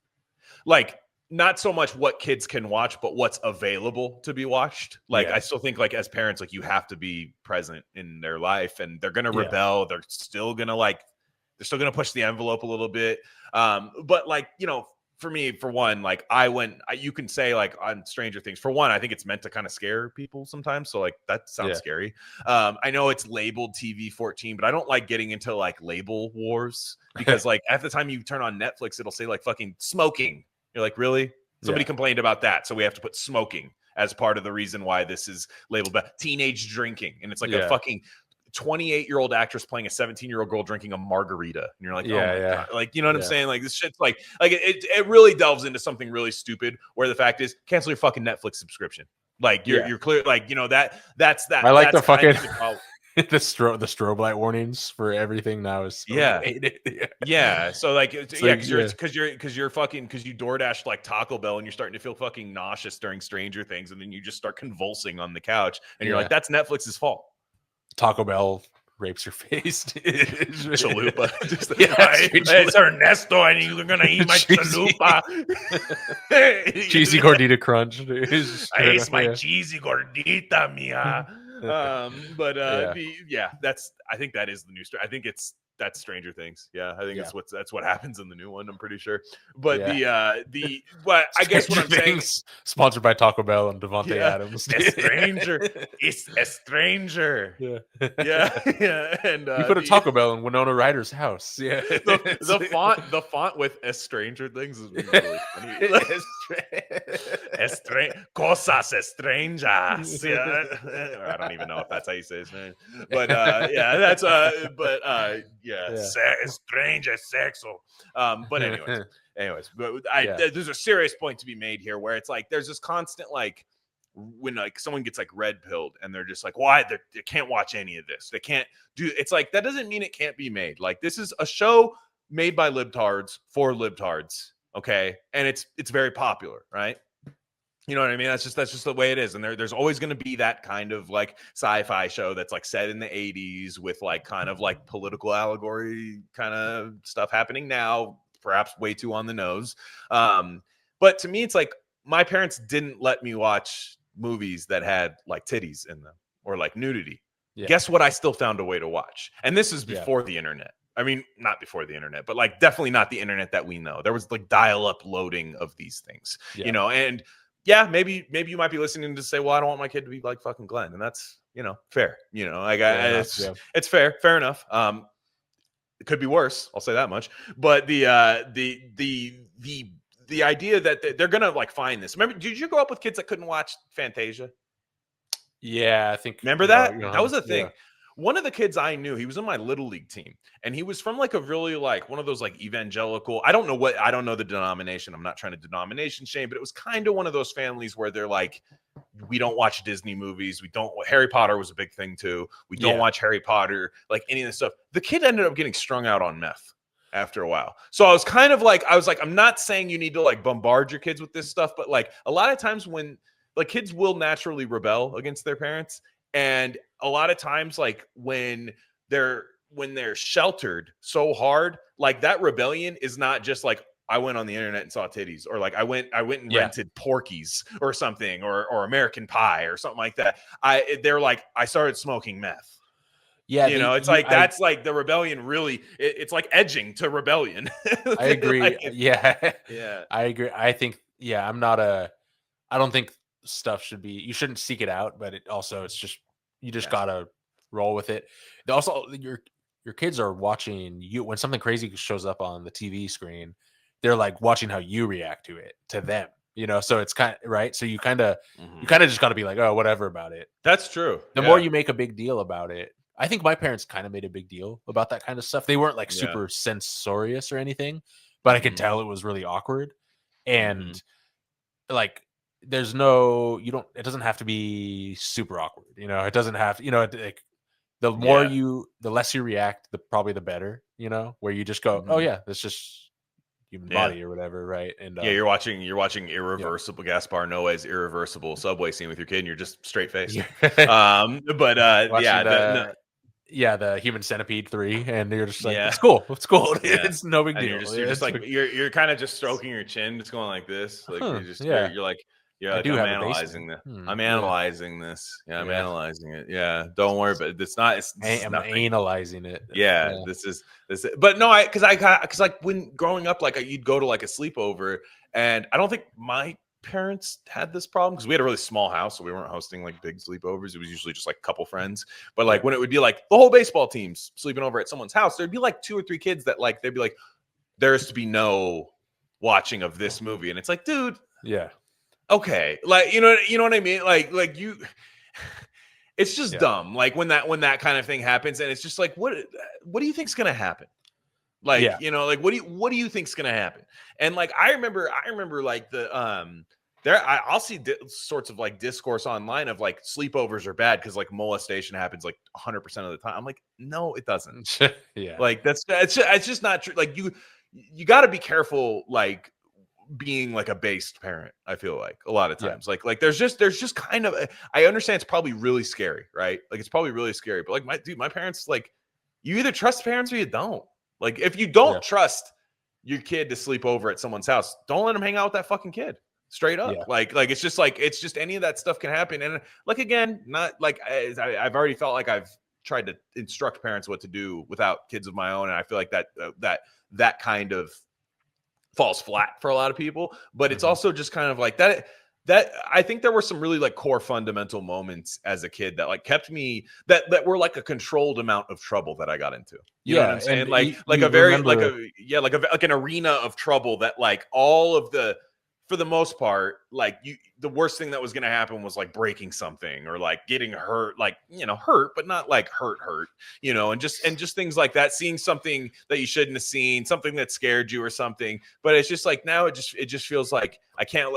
like not so much what kids can watch, but what's available to be watched. Like I still think like as parents, like you have to be present in their life, and they're gonna rebel. They're still gonna push the envelope a little bit. But like, for me, for one, like you can say like on Stranger Things, for one, I think it's meant to kind of scare people sometimes. So like that sounds scary. I know it's labeled TV-14, but I don't like getting into like label wars, because like at the time you turn on Netflix, it'll say like fucking smoking. You're like, really? Somebody complained about that, so we have to put smoking as part of the reason why this is labeled. But teenage drinking, and it's like a fucking 28-year-old actress playing a 17-year-old girl drinking a margarita, and you're like, oh my God. Like, you know what I'm saying? Like this shit's like it really delves into something really stupid, where the fact is, cancel your fucking Netflix subscription. Like you're clear, like that's that. I like that's the fucking the strobe light warnings for everything now is so so like because you DoorDash like Taco Bell, and you're starting to feel fucking nauseous during Stranger Things, and then you just start convulsing on the couch, and you're like, that's Netflix's fault. Taco Bell rapes your face. Chalupa. It's Ernesto, and you're gonna eat my chalupa. Cheesy gordita crunch. I ate my cheesy gordita, mia. I think that is the new story. I think that's Stranger Things. Yeah, I think that's what happens in the new one. I'm pretty sure. But I guess what I'm saying, sponsored by Taco Bell and Devontae Adams. A stranger. It's a stranger. Yeah. And you put a Taco Bell in Winona Ryder's house. Yeah. The font with Stranger Things is really funny. Cosas estranjas. Yeah. I don't even know if that's how you say his name. But that's strange as sexual. But anyways, but there's a serious point to be made here, where it's like there's this constant like, when like someone gets like red pilled and they're just like, why they can't watch any of this, they can't do, it's like that doesn't mean it can't be made. Like this is a show made by libtards for libtards, okay, and it's very popular, right? You know what I mean? That's just the way it is. And there's always going to be that kind of like sci-fi show that's like set in the 80s with like kind of like political allegory kind of stuff happening now, perhaps way too on the nose. But to me, it's like my parents didn't let me watch movies that had like titties in them or like nudity. Guess what? I still found a way to watch. And this is before the internet. I mean, not before the internet, but like definitely not the internet that we know. There was like dial-up loading of these things, and maybe you might be listening to say, well, I don't want my kid to be like fucking Glenn. And that's, fair. Like it's fair enough. It could be worse. I'll say that much. But the idea that they're going to like find this. Remember, did you grow up with kids that couldn't watch Fantasia? Yeah, I think. Remember that? That was a thing. Yeah. One of the kids I knew, he was on my little league team, and he was from like a really like one of those like evangelical. I don't know the denomination. I'm not trying to denomination shame, but it was kind of one of those families where they're like, we don't watch Disney movies. Harry Potter was a big thing too. We don't watch Harry Potter, like any of this stuff. The kid ended up getting strung out on meth. after a while. So I was kind of like, I'm not saying you need to like bombard your kids with this stuff, but like a lot of times when like kids will naturally rebel against their parents. And a lot of times, like when they're sheltered so hard, like that rebellion is not just like, I went on the internet and saw titties, or like I went and rented Porky's or something, or American Pie or something like that. They're like, I started smoking meth. Yeah, you know, it's like that's like the rebellion. Really, it's like edging to rebellion. I agree. Like, yeah, yeah, I agree. I think, yeah, I don't think stuff should be. You shouldn't seek it out, but it's just you just gotta roll with it. Also, your kids are watching you when something crazy shows up on the TV screen. They're like watching how you react to them. You know, so it's kind of right. So you kind of just got to be like, oh, whatever about it. That's true. The more you make a big deal about it. I think my parents kind of made a big deal about that kind of stuff. They weren't like super censorious or anything, but I could tell it was really awkward. And like, there's no, it doesn't have to be super awkward. You know, it doesn't have, like, the less you react, probably the better, where you just go, oh yeah, that's just human body or whatever, right? And you're watching Irreversible, Gaspar Noé's Irreversible subway scene with your kid, and you're just straight faced. The Human Centipede 3, and you're just like, it's cool, it's no big deal. You're kind of just stroking your chin, just going like this, like you're like. Yeah, I'm analyzing this. I'm analyzing this. Yeah, I'm analyzing it. Yeah, don't worry, but it's not. I'm analyzing it. Yeah, this is. But no, because like when growing up, like you'd go to like a sleepover, and I don't think my parents had this problem because we had a really small house, so we weren't hosting like big sleepovers. It was usually just like a couple friends. But like when it would be like the whole baseball team's sleeping over at someone's house, there'd be like 2 or 3 kids that like they'd be like, there is to be no watching of this movie, and it's like, dude, yeah. Okay, like you know what I mean, like you, it's just dumb. Like when that kind of thing happens, and it's just like, what do you think's gonna happen? Like like what do you think's gonna happen? And like I remember like the I'll see sorts of like discourse online of like sleepovers are bad because like molestation happens like 100% of the time. I'm like, no, it doesn't. Like it's just not true. Like you got to be careful, like being like a based parent. I feel like a lot of times like there's just kind of I understand it's probably really scary, right? Like it's probably really scary, but like my parents, like you either trust parents or you don't. Like if you don't trust your kid to sleep over at someone's house, don't let them hang out with that fucking kid. Straight up. Like it's just any of that stuff can happen. And like again, not like I've already felt like I've tried to instruct parents what to do without kids of my own, and I feel like that kind of falls flat for a lot of people. But it's also just kind of like that I think there were some really like core fundamental moments as a kid that like kept me that were like a controlled amount of trouble that I got into. You know what I'm saying? Like a very like an arena of trouble that like all of the, for the most part, like the worst thing that was going to happen was like breaking something or like getting hurt, like, hurt, but not like hurt, and just things like that, seeing something that you shouldn't have seen, something that scared you or something. But it's just like, now it just feels like I can't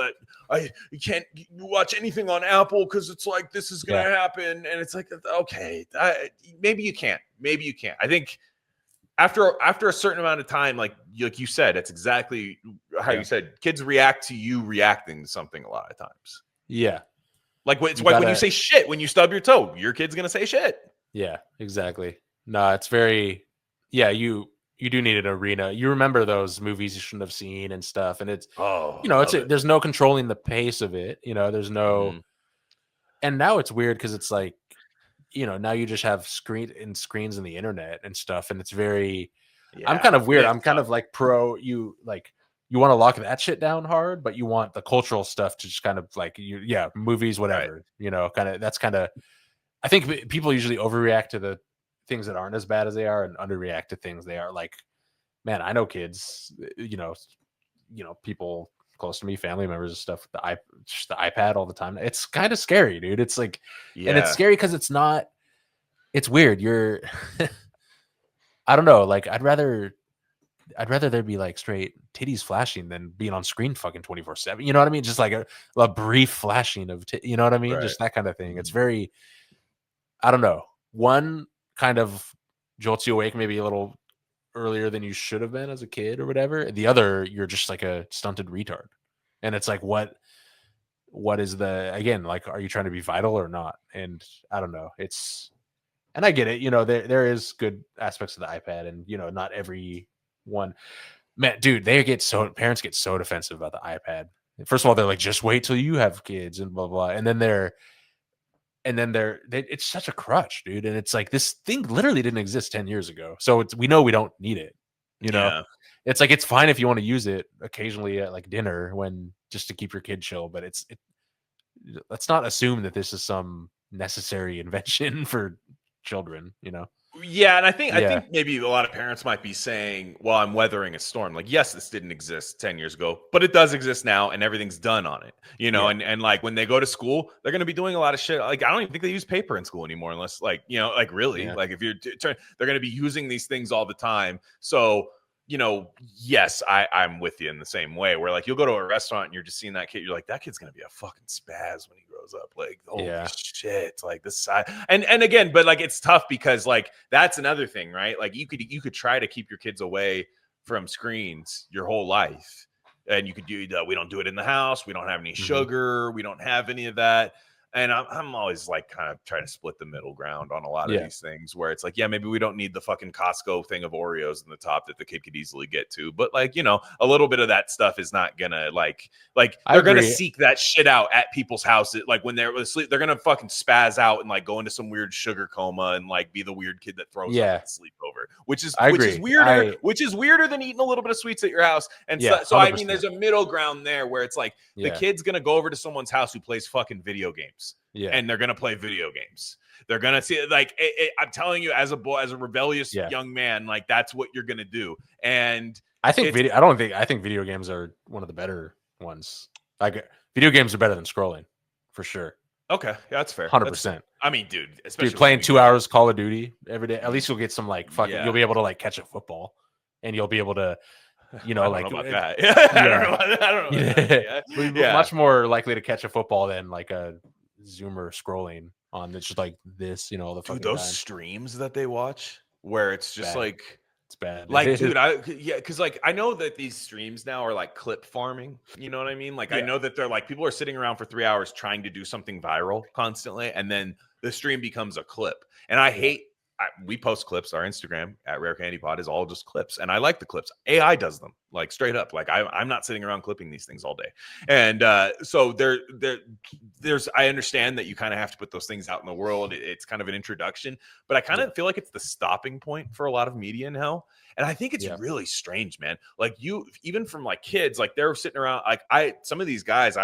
you can't watch anything on Apple because it's like, this is going to happen. And it's like, okay, maybe you can't. I think after a certain amount of time, like you said, it's exactly how you said, kids react to you reacting to something a lot of times. Yeah. Like it's like when you say shit, when you stub your toe, your kid's going to say shit. Yeah, exactly. No, it's very, you do need an arena. You remember those movies you shouldn't have seen and stuff. And it's, there's no controlling the pace of it. There's no, and now it's weird because it's like, now you just have screens in the internet and stuff. And it's very, I'm kind of weird. I'm kind of like you want to lock that shit down hard, but you want the cultural stuff to just kind of like movies, whatever, kind of, that's kind of, I think people usually overreact to the things that aren't as bad as they are and underreact to things they are. Like, man, I know kids, people close to me, family members and stuff, the iPad all the time. It's kind of scary, dude. It's like, and it's scary because it's weird. You're, I don't know. Like, I'd rather there be like straight titties flashing than being on screen fucking 24/7. You know what I mean? Just like a brief flashing of, you know what I mean? Right. Just that kind of thing. It's very, I don't know. One kind of jolts you awake, maybe a little earlier than you should have been as a kid or whatever. The other, you're just like a stunted retard. And it's like, what is the, again, like, are you trying to be vital or not? And I don't know. And I get it, there is good aspects of the iPad, and not every one. Man, dude, parents get so defensive about the iPad. First of all, they're like, just wait till you have kids and blah blah. And then it's such a crutch, dude. And it's like, this thing literally didn't exist 10 years ago. So we know we don't need it. It's like, it's fine if you want to use it occasionally at like dinner just to keep your kid chill, but let's not assume that this is some necessary invention for children. Yeah, and I think maybe a lot of parents might be saying, well, I'm weathering a storm. Like, yes, this didn't exist 10 years ago, but it does exist now, and everything's done on it. And like when they go to school, they're going to be doing a lot of shit. Like, I don't even think they use paper in school anymore, unless like really, like if you're they're going to be using these things all the time. So yes, I'm with you in the same way, where like you'll go to a restaurant and you're just seeing that kid, you're like, that kid's gonna be a fucking spaz when he grows up. Like, holy shit, like this side. And again, but like it's tough because like that's another thing, right? Like you could try to keep your kids away from screens your whole life, and you could do that. We don't do it in the house. We don't have any sugar. We don't have any of that. And I'm always like kind of trying to split the middle ground on a lot of these things, where it's like, yeah, maybe we don't need the fucking Costco thing of Oreos in the top that the kid could easily get to. But like, a little bit of that stuff is not gonna like they're gonna seek that shit out at people's houses. Like when they're asleep, they're gonna fucking spaz out and like go into some weird sugar coma and like be the weird kid that throws up at sleepover, which is weirder than eating a little bit of sweets at your house. And so I mean, there's a middle ground there where it's like the kid's gonna go over to someone's house who plays fucking video games. And they're gonna play video games. They're gonna see like I'm telling you, as a boy, as a rebellious young man, like that's what you're gonna do. And I think I think video games are one of the better ones. Like video games are better than scrolling, for sure. Okay, that's fair. 100%. I mean, dude, especially playing 2 hours Call of Duty every day. At least you'll get some like fucking. You'll be able to like catch a football, and you'll be able to. I don't know about that. I don't know. Much more likely to catch a football than like a Zoomer scrolling on it's just like this, the fucking those time. Streams that they watch where it's just like it's bad. Like, dude, because like I know that these streams now are like clip farming. You know what I mean? Like I know that they're like people are sitting around for 3 hours trying to do something viral constantly, and then the stream becomes a clip. And I hate. We post clips. Our Instagram at Rare Candy Pod is all just clips, and I like the clips. AI does them like straight up. Like I'm not sitting around clipping these things all day, and so there's. I understand that you kind of have to put those things out in the world. It's kind of an introduction, but I kind of feel like it's the stopping point for a lot of media now. And I think it's really strange, man. Like even from like kids, like they're sitting around. Like some of these guys,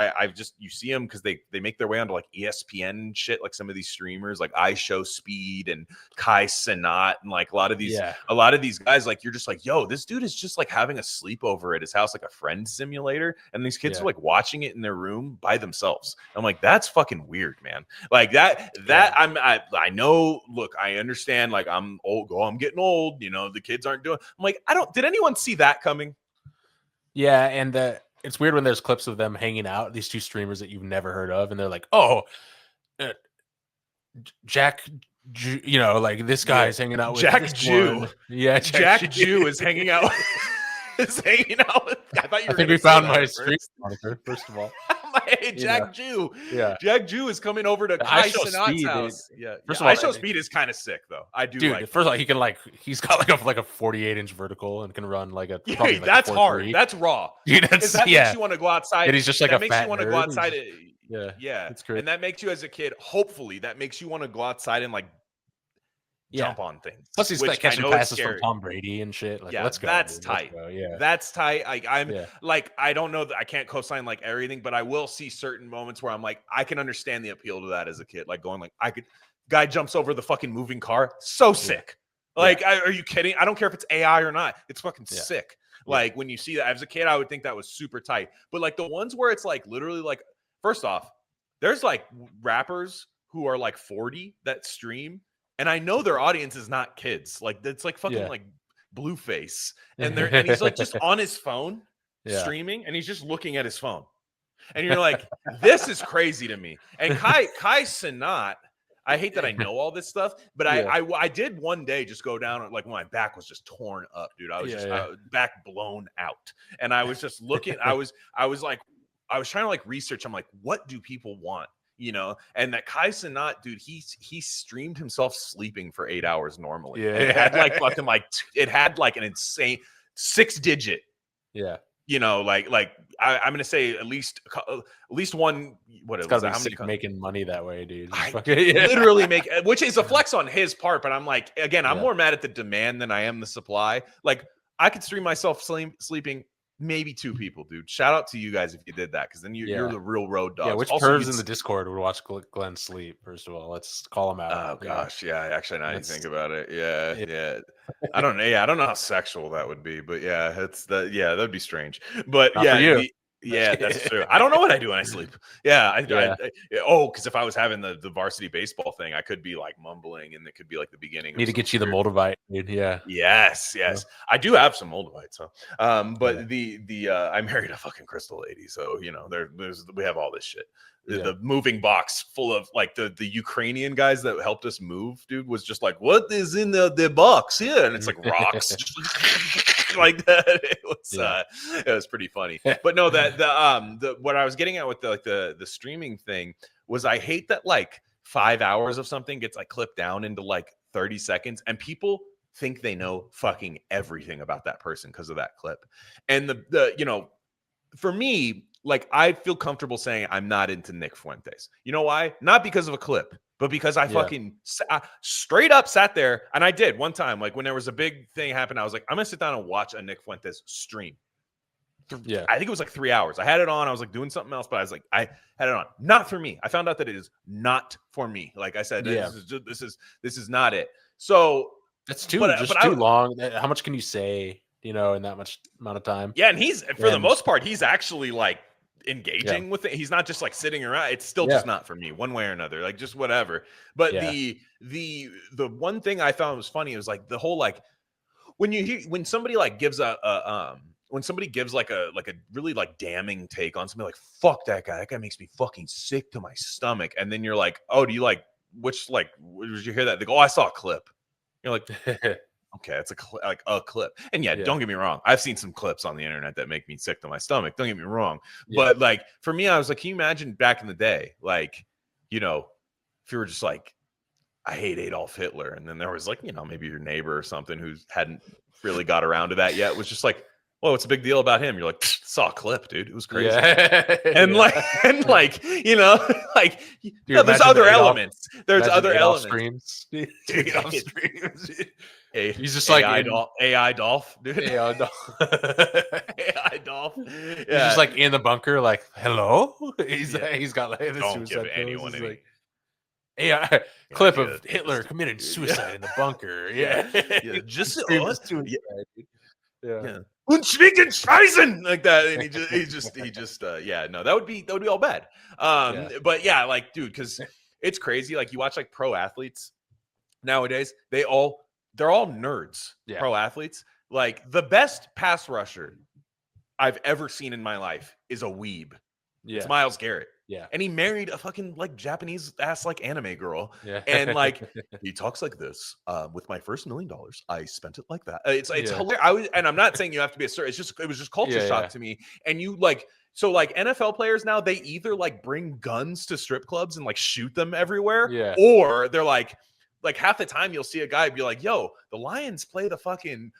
you see them because they make their way onto like ESPN and shit. Like some of these streamers, like iShowSpeed and Kai Cenat, and like a lot of these guys, like you're just like, yo, this dude is just like having a sleepover at his house, like a friend simulator, and these kids are like watching it in their room by themselves. I'm like, that's fucking weird, man. Like that. I know. Look, I understand. Like I'm old. I'm getting old. The kids aren't doing. I'm like, did anyone see that coming? Yeah, and it's weird when there's clips of them hanging out, these two streamers that you've never heard of, and they're like, oh, Jack, like this guy's hanging out with Jack Jew. Yeah, Jack Jew is hanging out. Is hanging out with. I think we found my stream moniker, first of all. Hey, Jack Jew. Yeah. Jack Jew is coming over to Kai Cenat's house. Dude. Yeah. First of all, iShowSpeed is kind of sick though. I do. Dude, first of all, he's got like a 48-inch vertical and can run like a. Yeah, that's hard. That's raw. Dude, that makes you want to go outside. And he's just like a fat nerd. Makes you want to go outside. Yeah. It's great. And that makes you as a kid. Hopefully, that makes you want to go outside and like. Jump on things. Plus, he's like catching passes from Tom Brady and shit. Like, let's go. That's tight. Yeah, that's tight. Like, I don't know that I can't co-sign like everything, but I will see certain moments where I'm like, I can understand the appeal to that as a kid. Like going, like guy jumps over the fucking moving car. So sick. Like, are you kidding? I don't care if it's AI or not. It's fucking sick. Like when you see that as a kid, I would think that was super tight. But like the ones where it's like literally like, first off, there's like rappers who are like 40 that stream. And I know their audience is not kids. Like it's like fucking like Blueface, and he's like just on his phone streaming, and he's just looking at his phone, and you're like, this is crazy to me. And Kai Cenat, I hate that I know all this stuff, but I did one day just go down, like, my back was just torn up, dude. I was back blown out, and I was just looking. I was trying to like research. I'm like, what do people want? You know, and that Kai Cenat, dude, he streamed himself sleeping for 8 hours normally. Yeah, and it had like fucking it had like an insane 6-digit. Yeah. You know, like I'm gonna say at least one. What it's gotta be sick making money that way, dude. Literally make, which is a flex on his part. But I'm like, again, I'm more mad at the demand than I am the supply. Like, I could stream myself sleeping maybe 2 people, dude. Shout out to you guys if you did that, because then you're the real road dogs. Yeah, which pervs in the Discord would watch Glenn sleep? First of all, let's call him out. Oh gosh, actually, now you think about it, yeah. I don't know how sexual that would be, but that'd be strange. But Not for you. That's true. I don't know what I do when I sleep. Because if I was having the varsity baseball thing, I could be like mumbling, and it could be like the beginning. Need to get you the Moldavite, dude. Yeah. Yes. I do have some Moldavites, but I married a fucking crystal lady, so you know we have all this shit. The moving box full of like the Ukrainian guys that helped us move, dude, was just like, what is in the box here? And it's like rocks. Like that. It was pretty funny. But no, that the what I was getting at with the streaming thing was, I hate that like 5 hours of something gets like clipped down into like 30 seconds, and people think they know fucking everything about that person because of that clip. And the you know, for me, like, I feel comfortable saying I'm not into Nick Fuentes. You know why? Not because of a clip, but because I fucking straight up sat there, and I did one time, like when there was a big thing happen, I was like, I'm gonna sit down and watch a Nick Fuentes stream. I think it was like 3 hours. I had it on. I was like doing something else, but I was like, I had it on. Not for me. I found out that it is not for me. Like I said, this is not it. So that's too long. How much can you say, you know, in that much amount of time? Yeah, and he's for the most part, he's actually like engaging with it. He's not just like sitting around. It's still just not for me, one way or another. Like, just whatever. But the one thing I found was funny was like the whole like when somebody like gives when somebody gives like a really like damning take on somebody, like, fuck that guy. That guy makes me fucking sick to my stomach. And then you're like, oh, do you like did you hear that? They go, oh, I saw a clip. You're like, okay, it's a clip. And don't get me wrong, I've seen some clips on the internet that make me sick to my stomach. Don't get me wrong. But like for me, I was like, can you imagine back in the day, like, you know, if you were just like, I hate Adolf Hitler, and then there was like, you know, maybe your neighbor or something who hadn't really got around to that yet, was just like, well, what's a big deal about him? You're like, saw a clip, dude. It was crazy. And like, you know, like, there's other elements. There's other elements. Adolf streams. He's just like AI Dolph, dude. AI Dolph. AI Dolph. He's just like in the bunker, like, hello. He's got like this. Don't give anyone any. Like, AI clip of Hitler committed suicide in the bunker. Just suicide. Und speaking Scheißen, like that, and he just no, that would be all bad. But yeah, like, dude, because it's crazy. Like, you watch like pro athletes nowadays, they're all nerds. Pro athletes, like, the best pass rusher I've ever seen in my life is a weeb. It's Myles Garrett. And he married a fucking like Japanese ass like anime girl. And like he talks like this. With my first $1 million, I spent it like that. It's hilarious. And I'm not saying you have to be a star. It was just culture shock to me. And you like, so like NFL players now, they either like bring guns to strip clubs and like shoot them everywhere, or they're like half the time you'll see a guy be like, yo, the Lions play the fucking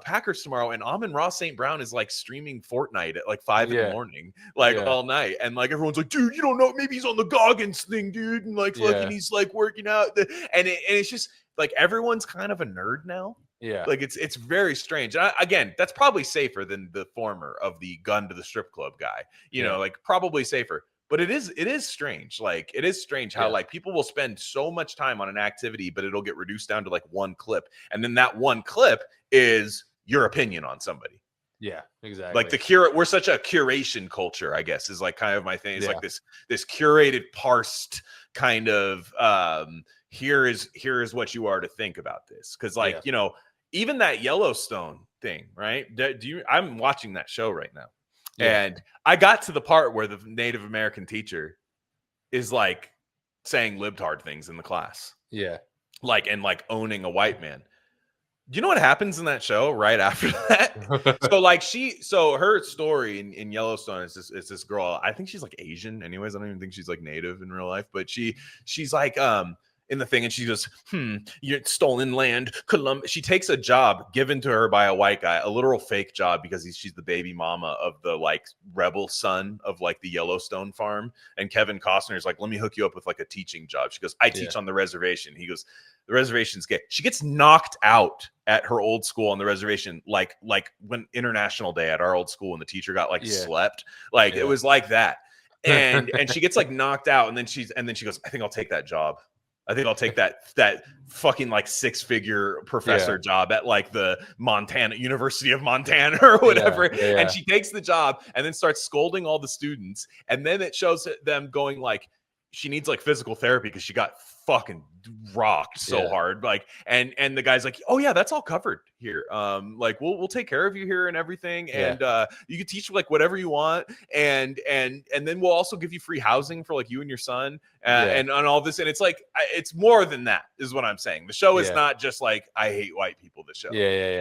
Packers tomorrow, and Amon-Ra St. Brown is like streaming Fortnite at like 5 in the morning, like all night, and like everyone's like, dude, you don't know, maybe he's on the Goggins thing, dude, and like fucking he's like working out, and it's just like everyone's kind of a nerd now. Like it's very strange. And again, that's probably safer than the former of the gun to the strip club guy, you know, like probably safer. But it is strange. Like, it is strange how like people will spend so much time on an activity, but it'll get reduced down to like one clip. And then that one clip is your opinion on somebody. Yeah, exactly. Like we're such a curation culture, I guess, is like kind of my thing. It's like this curated, parsed kind of here is what you are to think about this. Cause like, you know, even that Yellowstone thing, right? I'm watching that show right now. And I got to the part where the Native American teacher is like saying libtard things in the class. Yeah. Like, and like owning a white man. Do you know what happens in that show right after that? So like so her story in Yellowstone is this girl. I think she's like Asian anyways. I don't even think she's like native in real life, but she's like in the thing, and she goes, you're stolen land, Columbia. She takes a job given to her by a white guy, a literal fake job, because she's the baby mama of the like rebel son of like the Yellowstone farm. And Kevin Costner is like, let me hook you up with like a teaching job. She goes, I teach on the reservation. He goes, the reservation's gay. She gets knocked out at her old school on the reservation, like when International Day at our old school, and the teacher got like slept. Like it was like that. And she gets like knocked out, and then she goes, I think I'll take that job. I think I'll take that fucking like 6-figure professor job at like the University of Montana or whatever. And she takes the job and then starts scolding all the students. And then it shows them going like, she needs like physical therapy because she got fucking rocked so hard. Like, and the guy's like, oh yeah, that's all covered here. Like we'll take care of you here and everything. And you can teach like whatever you want. And then we'll also give you free housing for like you and your son and on all this. And it's like, it's more than that is what I'm saying. The show is not just like, I hate white people, the show.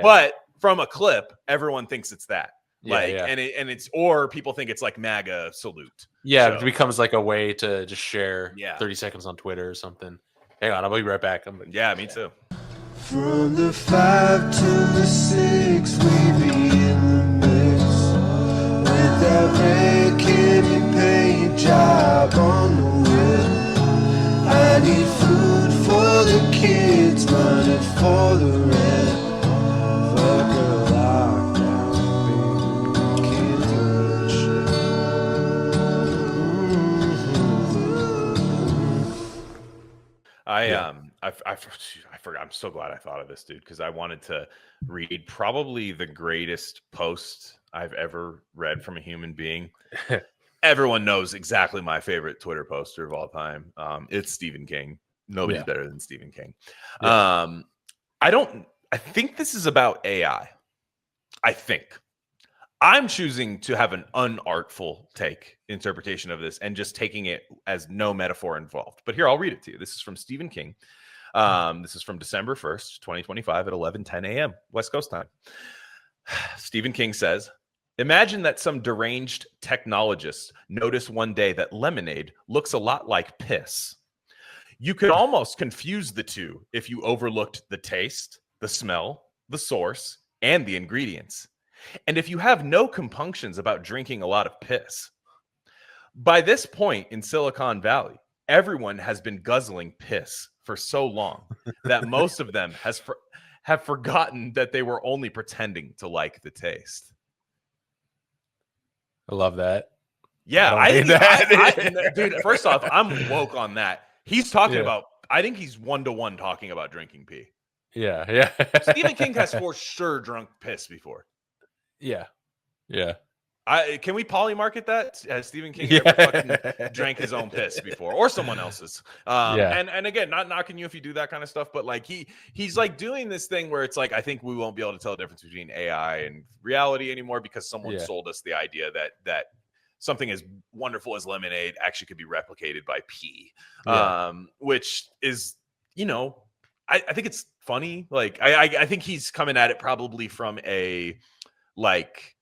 But from a clip, everyone thinks it's that. And it's, or people think it's like MAGA salute. Yeah, it becomes like a way to just share 30 seconds on Twitter or something. Hang on, I'll be right back. Me too. From the 5 to the 6, we be in the mix. With that red candy paint job on the whip. I need food for the kids, money for the rent. Fuck a lockdown, baby, can't do shit. I forgot. I'm so glad I thought of this, dude, because I wanted to read probably the greatest post I've ever read from a human being. Everyone knows exactly my favorite Twitter poster of all time. It's Stephen King. Nobody's better than Stephen King. I think this is about AI. I think. I'm choosing to have an unartful interpretation of this and just taking it as no metaphor involved. But here, I'll read it to you. This is from Stephen King. This is from December 1st, 2025 at 11:10 a.m. West Coast time. Stephen King says, imagine that some deranged technologists notice one day that lemonade looks a lot like piss. You could almost confuse the two if you overlooked the taste, the smell, the source, and the ingredients. And if you have no compunctions about drinking a lot of piss. By this point in Silicon Valley, everyone has been guzzling piss for so long that most of them have forgotten that they were only pretending to like the taste. I love that. Yeah, dude, first off, I'm woke on that. He's talking about, I think he's 1-to-1 talking about drinking pee. Yeah. Stephen King has for sure drunk piss before. Yeah. Can we polymarket that? Has Stephen King ever fucking drank his own piss before, or someone else's? And again, not knocking you if you do that kind of stuff, but like he's like doing this thing where it's like, I think we won't be able to tell the difference between AI and reality anymore because someone sold us the idea that something as wonderful as lemonade actually could be replicated by pee, which is, I think it's funny. Like I think he's coming at it probably from a like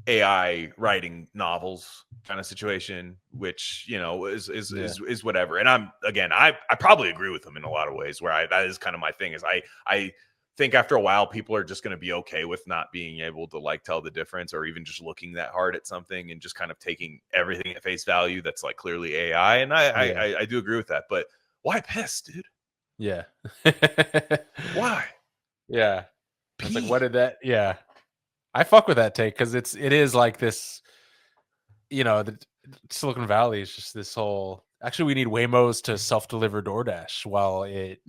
AI writing novels kind of situation, which is whatever. And I probably agree with him in a lot of ways. Where that is kind of my thing. Is I think after a while people are just going to be okay with not being able to like tell the difference, or even just looking that hard at something and just kind of taking everything at face value that's like clearly AI. And I do agree with that. But why piss, dude? Yeah. Why? Yeah. It's like, what did that? Yeah. I fuck with that take because it is like this, the Silicon Valley is just this whole. Actually, we need Waymos to self-deliver DoorDash while it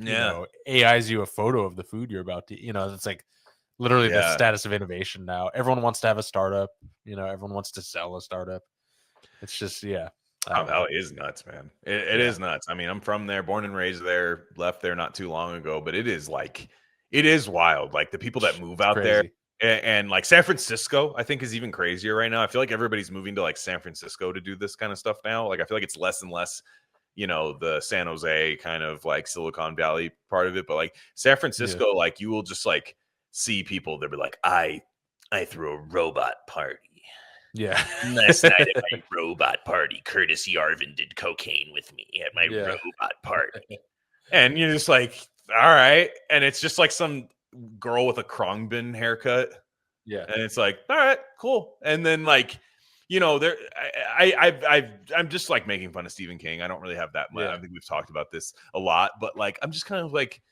AIs you a photo of the food you're about to. It's like literally the status of innovation now. Everyone wants to have a startup. Everyone wants to sell a startup. It's just Valley is nuts, man. It is nuts. I mean, I'm from there, born and raised there, left there not too long ago, but it is wild. Like the people that move out there. And like San Francisco, I think is even crazier right now. I feel like everybody's moving to like San Francisco to do this kind of stuff now. Like I feel like it's less and less, the San Jose kind of like Silicon Valley part of it, but like San Francisco, like you will just like see people that be like, I threw a robot party. Yeah. Last night at my robot party, Curtis Yarvin did cocaine with me at my robot party. And you're just like, all right. And it's just like some girl with a Khruangbin haircut. Yeah. And it's like, all right, cool. And then like, I'm just like making fun of Stephen King. I don't really have that much. I think we've talked about this a lot, but like, I'm just kind of like,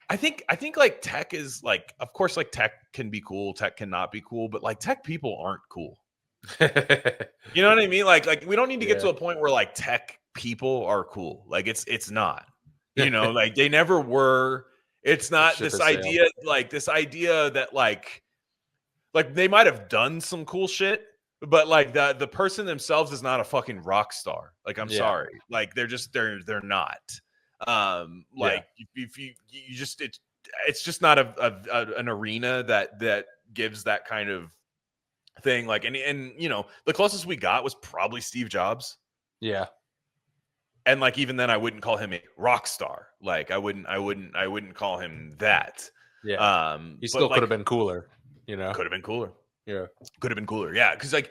I think like tech is like, of course, like tech can be cool, tech cannot be cool, but like tech people aren't cool. You know what I mean? Like we don't need to get to a point where like tech people are cool. Like it's not, like they never were. It's not this idea that like they might have done some cool shit, but like the person themselves is not a fucking rock star. Like, I'm sorry. Like they're not. If you just, it's just not an arena that gives that kind of thing. Like, and the closest we got was probably Steve Jobs. Yeah. And like, even then I wouldn't call him a rock star. Like I wouldn't call him that. Yeah. He still could have been cooler, Could have been cooler. Yeah. Could have been cooler. Yeah. Cause I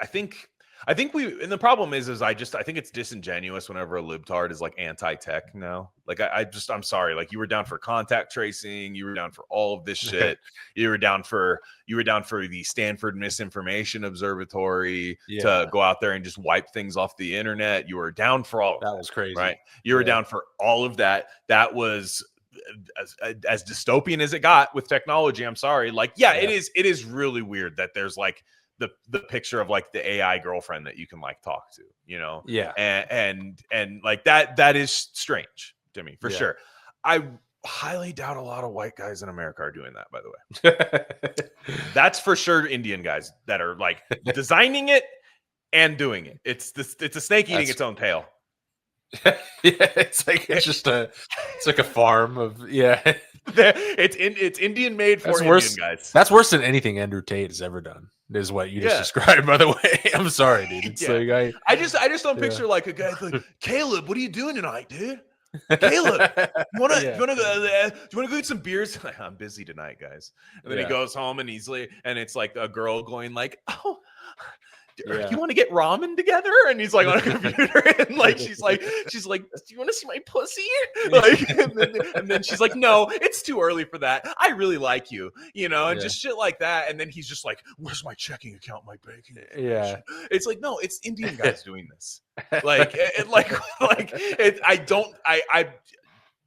think and the problem is I think it's disingenuous whenever a libtard is like anti-tech now. Like I'm sorry. Like you were down for contact tracing. You were down for all of this shit. You were down for the Stanford Misinformation Observatory to go out there and just wipe things off the internet. You were down for all of that. That was crazy. Right. You were down for all of that. That was as dystopian as it got with technology. I'm sorry. Like, it is really weird that there's like the picture of like the AI girlfriend that you can like talk to, Yeah. And like that is strange to me for sure. I highly doubt a lot of white guys in America are doing that, by the way. That's for sure Indian guys that are like designing it and doing it. It's a snake eating its own tail. It's like a farm of it's Indian made for Indian guys. That's worse than anything Andrew Tate has ever done, is what you just described, by the way. I'm sorry, dude. It's like I just don't picture like a guy like, Caleb, what are you doing tonight, dude? Caleb, you wanna go get some beers? I'm busy tonight, guys. And then he goes home and it's like a girl going like, oh, you want to get ramen together? And he's like on a computer, and like she's like, do you want to see my pussy? Like, and then she's like, no, it's too early for that. I really like you, and just shit like that. And then he's just like, where's my checking account, my banking information? Yeah, it's like, no, it's Indian guys doing this. Like, I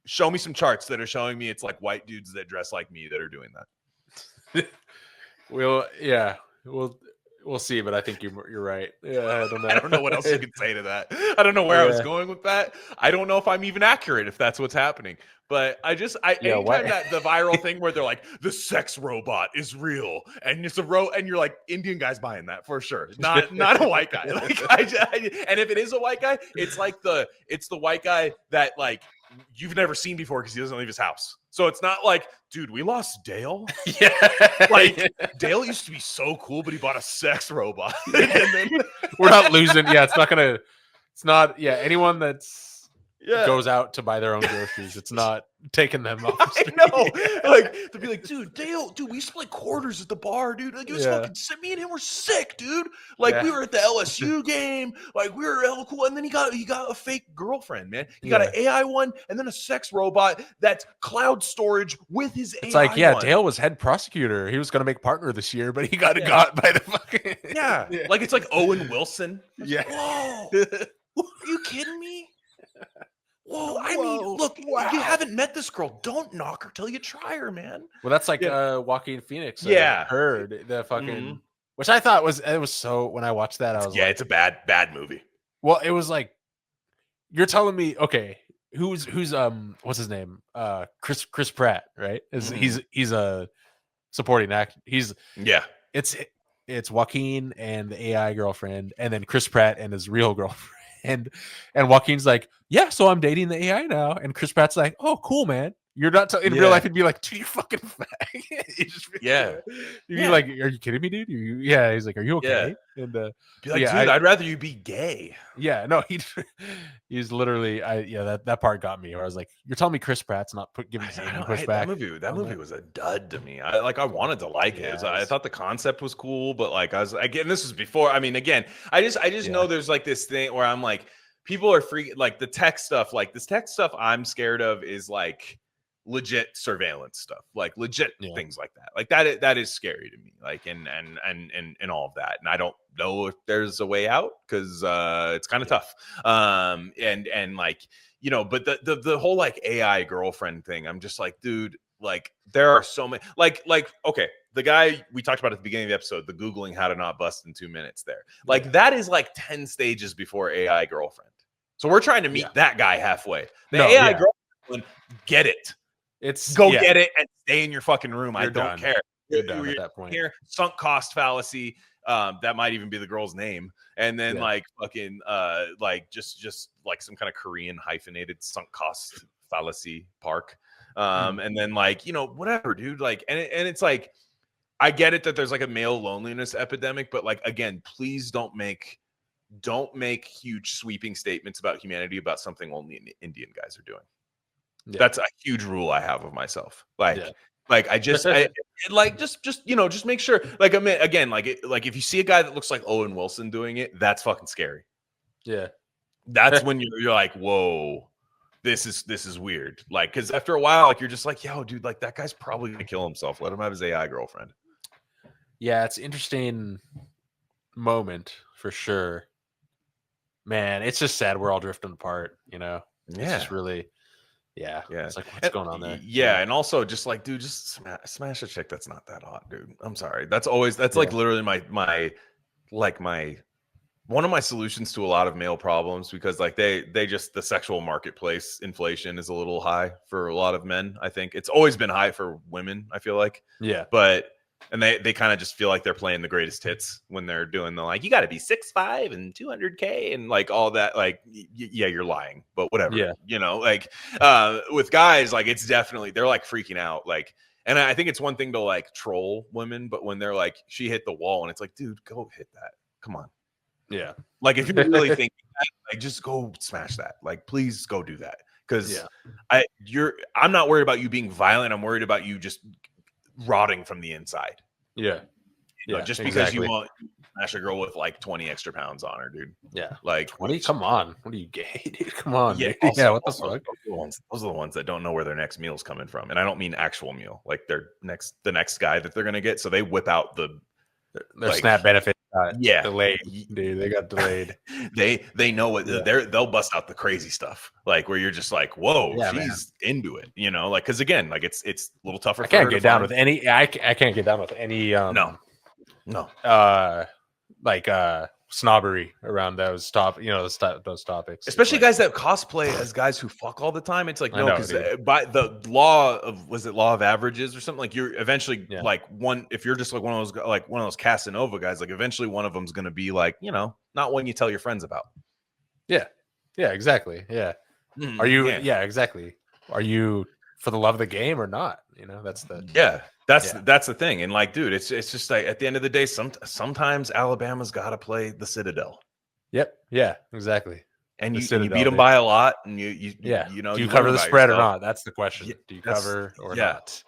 show me some charts that are showing me it's like white dudes that dress like me that are doing that. We'll see, but I think you're right. Yeah, I don't know. I don't know what else you can say to that. I don't know where I was going with that. I don't know if I'm even accurate if that's what's happening. But anytime that the viral thing where they're like, the sex robot is real, and it's and you're like, Indian guy's buying that for sure. Not a white guy. Like and if it is a white guy, it's like it's the white guy that like you've never seen before because he doesn't leave his house. So it's not like, dude, we lost Dale. Yeah. Like Dale used to be so cool, but he bought a sex robot. And then we're not losing. Yeah, anyone that's goes out to buy their own groceries, it's not taking them off the street. I know. Like to be like, dude, Dale, dude, we used to play quarters at the bar, dude. Like it was fucking me and him were sick, dude. Like we were at the LSU game, like we were hella cool. And then he got a fake girlfriend, man. He got an AI one and then a sex robot that's cloud storage with his AI. It's like, one. Dale was head prosecutor. He was gonna make partner this year, but he got got by the fucking Like it's like Owen Wilson. Yeah. Whoa. Are you kidding me? Whoa, I mean, look, you haven't met this girl. Don't knock her till you try her, man. Well, that's like Joaquin Phoenix. Heard the fucking, which I thought was so. When I watched that, I was it's a bad movie. Well, it was like you're telling me, okay, who's what's his name? Chris Pratt, right? He's a supporting actor. It's Joaquin and the AI girlfriend, and then Chris Pratt and his real girlfriend. And Joaquin's like, so I'm dating the AI now. And Chris Pratt's like, oh, cool, man. You're not in real life. It'd be like, dude, you're fucking faggot. You'd be like, are you kidding me, dude? He's like, are you okay? And be like, dude, I'd rather you be gay. Yeah, no, he's literally, that part got me. Where I was like, you're telling me Chris Pratt's not giving any pushback? That movie was a dud to me. I wanted to like it. I thought the concept was cool, but like this was before. I mean, again, I just know there's like this thing where I'm like, people are free, like the tech stuff. Like this tech stuff, I'm scared of is like legit surveillance stuff, like legit things like that. Like that is scary to me. Like and all of that. And I don't know if there's a way out because it's kind of tough. And like, you know, but the whole like AI girlfriend thing, I'm just like, dude, like there are so many like okay, the guy we talked about at the beginning of the episode, the Googling how to not bust in 2 minutes there. Like that is like 10 stages before AI girlfriend. So we're trying to meet that guy halfway. The AI girlfriend, get it. It's get it and stay in your fucking room. I don't care. You're done at that point. Here, sunk cost fallacy. That might even be the girl's name. And then like fucking like just like some kind of Korean hyphenated sunk cost fallacy park. And then like, you know, whatever, dude. Like, and it's like, I get it that there's like a male loneliness epidemic, but like again, please don't make huge sweeping statements about humanity about something only Indian guys are doing. That's a huge rule I have of myself. Like I just you know, just make sure. Like I mean, again, like if you see a guy that looks like Owen Wilson doing it, that's fucking scary. Yeah, that's when you're like, whoa, this is weird. Like, because after a while, like you're just like, yo, dude, like that guy's probably gonna kill himself. Let him have his AI girlfriend. Yeah, it's an interesting moment for sure. Man, it's just sad we're all drifting apart. You know, it's just really. Yeah. It's like, what's going on there? Yeah, and also just like, dude, just smash a chick that's not that hot, dude. I'm sorry. That's like literally my one of my solutions to a lot of male problems, because like they just, the sexual marketplace inflation is a little high for a lot of men. I think it's always been high for women, I feel like. Yeah. But and they kind of just feel like they're playing the greatest hits when they're doing the like, you got to be 6'5" and 200K and like all that. Like, yeah, you're lying, but whatever. Yeah. You know, like with guys, like it's definitely, they're like freaking out. Like, and I think it's one thing to like troll women, but when they're like, she hit the wall, and it's like, dude, go hit that. Come on. Yeah. Like if you really think that, like just go smash that. Like, please go do that. Because I'm not worried about you being violent. I'm worried about you just rotting from the inside. Yeah. You know, just because you want to smash a girl with like 20 extra pounds on her, dude. Yeah. Like 20? Come on. What are you, gay, dude? Come on. Yeah. Also, yeah, what the fuck? Those are the ones that don't know where their next meal's coming from. And I don't mean actual meal, like the next guy that they're gonna get. So they whip out their like, SNAP benefit. Delayed, dude. They got delayed. they know what they'll bust out the crazy stuff, like where you're just like, whoa, she's into it, you know, like because again, like it's a little tougher. I can't get down with any. I can't get down with any. No. Like snobbery around those those topics, especially like, guys that cosplay as guys who fuck all the time. It's like, no, because by the law of averages or something, like you're eventually like one, if you're just like one of those Casanova guys, like eventually one of them's going to be like, you know, not one you tell your friends about. Yeah exactly. Are you exactly, are you for the love of the game or not? You know, that's the thing. And like, dude, it's just like at the end of the day, sometimes Alabama's got to play the Citadel. Yep. Yeah, exactly. And you beat them by a lot, and you know, do you cover the spread or not? That's the question. Do you cover or not?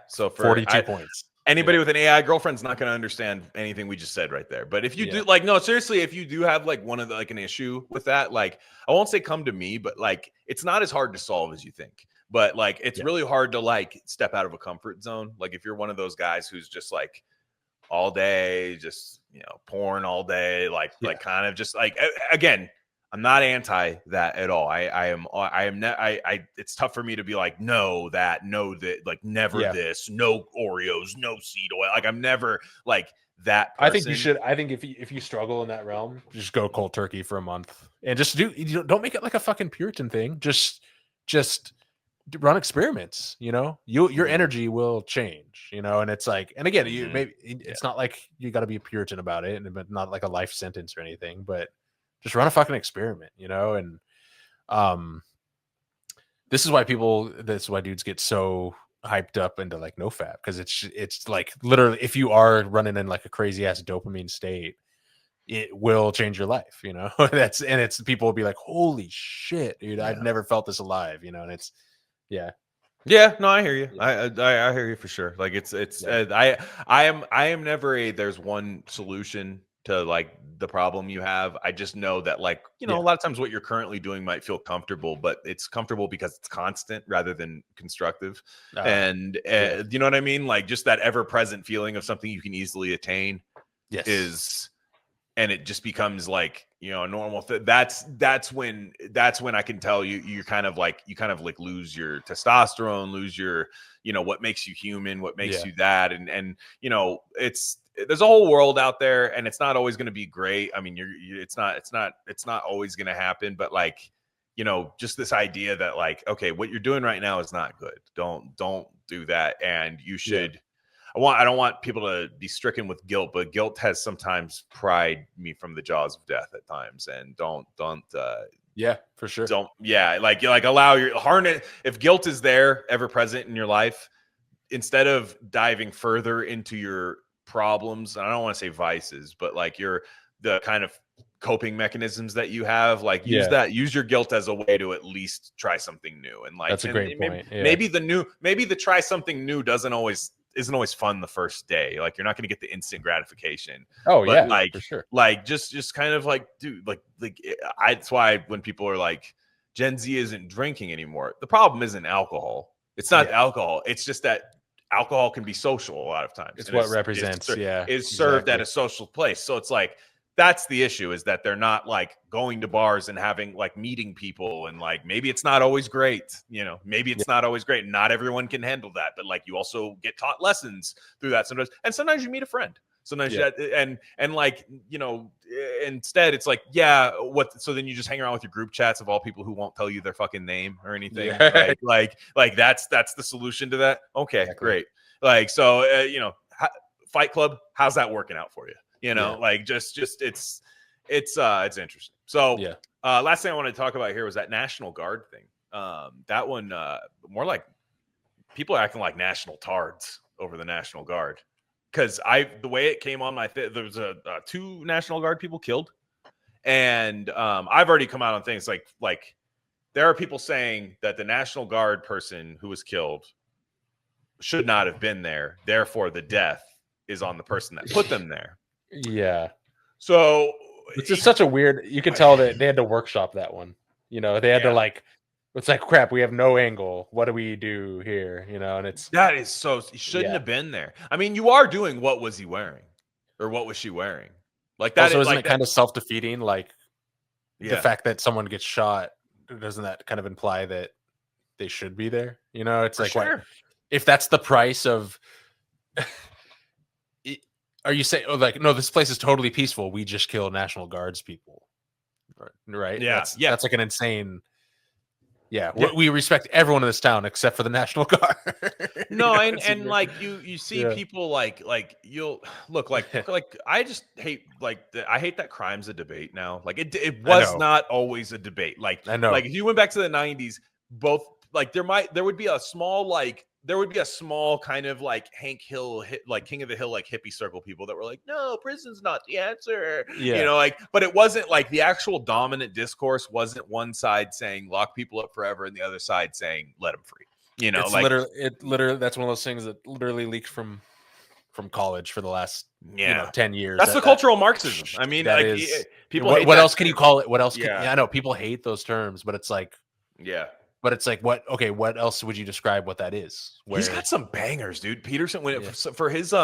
So for 42 points. Anybody with an AI girlfriend's not going to understand anything we just said right there. But if you do, like, no, seriously, if you do have like one of the, like an issue with that, like, I won't say come to me, but like, it's not as hard to solve as you think. But like, it's really hard to like step out of a comfort zone. Like if you're one of those guys who's just like all day, just, you know, porn all day, like kind of just like, again, I'm not anti that at all. It's tough for me to be like, no, that, like never this, no Oreos, no seed oil. Like I'm never like that person. I think you should. I think if you struggle in that realm, just go cold turkey for a month and just don't make it like a fucking Puritan thing. Just run experiments, you know, your energy will change, you know, and it's like, and again, you maybe it's not like you got to be a Puritan about it, and not like a life sentence or anything, but just run a fucking experiment, you know. And this is why dudes get so hyped up into like nofap, because it's like literally, if you are running in like a crazy ass dopamine state, it will change your life, you know. It's people will be like, holy shit, dude, I've never felt this alive, you know. And it's no, I hear you. I hear you for sure. Like I am never there's one solution to like the problem you have. I just know that, like, you know, a lot of times what you're currently doing might feel comfortable, but it's comfortable because it's constant rather than constructive. And you know what I mean? Like, just that ever-present feeling of something you can easily attain and it just becomes like, you know, a normal thing. That's when I can tell you kind of like lose your testosterone, lose your, you know, what makes you human, what makes you that. And, you know, there's a whole world out there, and it's not always going to be great. I mean, it's not always going to happen, but like, you know, just this idea that like, okay, what you're doing right now is not good. Don't do that. And you should, I don't want people to be stricken with guilt, but guilt has sometimes pried me from the jaws of death at times. And don't for sure. Like allow your harness. If guilt is there, ever present in your life, instead of diving further into your problems, and I don't want to say vices, but like the kind of coping mechanisms that you have, like use your guilt as a way to at least try something new. And like, that's a great point. Maybe the try something new isn't always fun the first day. Like, you're not going to get the instant gratification. Like, for sure. Like just kind of like, dude, that's why when people are like, Gen Z isn't drinking anymore, the problem isn't alcohol. It's not alcohol. It's just that alcohol can be social a lot of times. It's what represents, is served at a social place. So it's like, that's the issue, is that they're not like going to bars and having like meeting people, and like, maybe it's not always great, you know, maybe it's not always great. Not everyone can handle that, but like, you also get taught lessons through that sometimes. And sometimes you meet a friend. Sometimes and like, you know, instead it's like, so then you just hang around with your group chats of all people who won't tell you their fucking name or anything. Like that's the solution to that. Okay, great. Like, so you know, Fight Club, how's that working out for you? You know, like just it's interesting. So last thing I want to talk about here was that National Guard thing. That one, more like people are acting like national tards over the National Guard. Because the way it came on there was 2 National Guard people killed, and I've already come out on things like there are people saying that the National Guard person who was killed should not have been there. Therefore, the death is on the person that put them there. Yeah. So it's just such a weird. You could tell that they had to workshop that one. You know, they had to like. It's like, crap, we have no angle. What do we do here? You know, and that is so, he shouldn't have been there. I mean, you are doing, what was he wearing? Or what was she wearing? Like, that also, is isn't like it kind of self-defeating? Like, the fact that someone gets shot, doesn't that kind of imply that they should be there? You know, it's like, what, if that's the price of, are you saying, like, no, this place is totally peaceful, we just kill National Guards people, right? Yeah. That's like an insane. Yeah, we respect everyone in this town except for the National Guard. No, and like you see people like you'll look like I just hate I hate that crime's a debate now. Like it was not always a debate. Like I know. Like if you went back to the 90s, both like there would be a small kind of like Hank Hill, like King of the Hill, like hippie circle people that were like, no, prison's not the answer. Yeah. You know, like, but it wasn't like the actual dominant discourse wasn't one side saying lock people up forever and the other side saying let them free. You know, it's like literally that's one of those things that literally leaked from college for the last 10 years. That's the cultural Marxism. I mean, like people. What else can you call it? What else? I know people hate those terms, but it's like But it's like, what else would you describe what that is? He's got some bangers, dude. Peterson, for his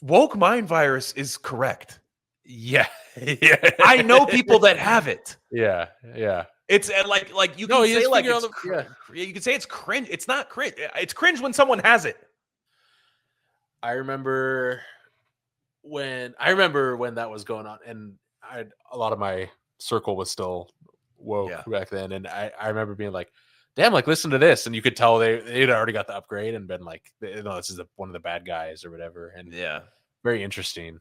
woke mind virus is correct. Yeah. I know people that have it. Yeah. It's like you can say like you can say it's cringe. It's not cringe. It's cringe when someone has it. I remember when that was going on, and a lot of my circle was still woke back then, and I remember being like, damn, like listen to this, and you could tell they'd already got the upgrade and been like, this is one of the bad guys or whatever. And very interesting.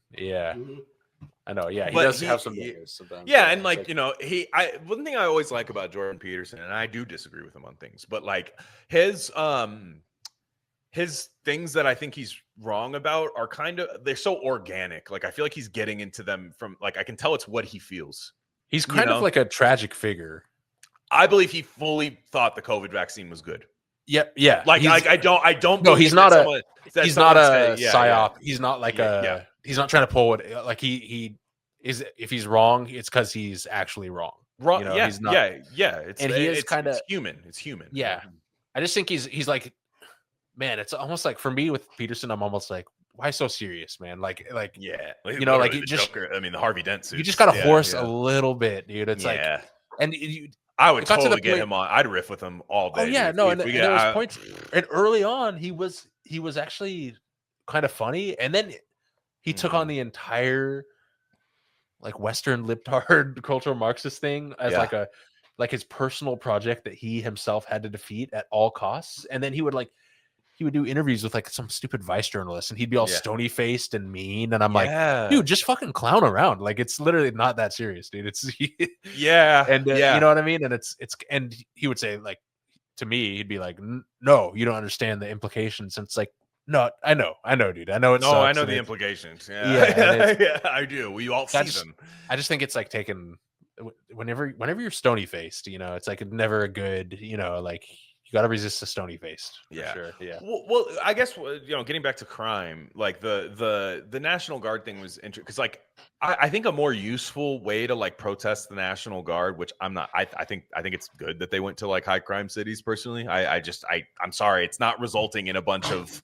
I know. Yeah, he But does have some bangers sometimes. Yeah, and like, you know, one thing I always like about Jordan Peterson, and I do disagree with him on things, but like his things that I think he's wrong about are they're so organic. Like I feel like he's getting into them from like I can tell it's what he feels. He's kind of like a tragic figure. I believe he fully thought the COVID vaccine was good. Yep. Yeah. Like I don't. No, he's not a psyop. Yeah. He's not like he's not trying to pull it. Like he is. If he's wrong, it's because he's actually wrong. Wrong. You know, yeah. He's not, yeah. It's human. It's human. Yeah. I just think he's like, man. It's almost like for me with Peterson, I'm almost like, why so serious, man? Like yeah. You know, like you just. Joker, I mean, the Harvey Dent suit. You just got to horse a little bit, dude. It's like, and I would totally get him on. I'd riff with him all day. Oh yeah, no, and there was points. And early on, he was actually kind of funny, and then he took on the entire like Western libtard cultural Marxist thing as like his personal project that he himself had to defeat at all costs. And then he would do interviews with like some stupid Vice journalist, and he'd be all stony faced and mean. And I'm like, dude, just fucking clown around. Like it's literally not that serious, dude. It's and you know what I mean. And it's and he would say like to me, he'd be like, no, you don't understand the implications. And it's like, no, I know, dude. I know it's. No, I know the implications. Yeah, I do. We all see them. I just think it's like taking whenever you're stony faced, you know, it's like never a good, you know, like. You got to resist the stony faced. Yeah, sure. Yeah. Well, I guess getting back to crime, like the National Guard thing was interesting because, like, I think a more useful way to like protest the National Guard, which I'm not. I think it's good that they went to like high crime cities. Personally, I'm sorry, it's not resulting in a bunch of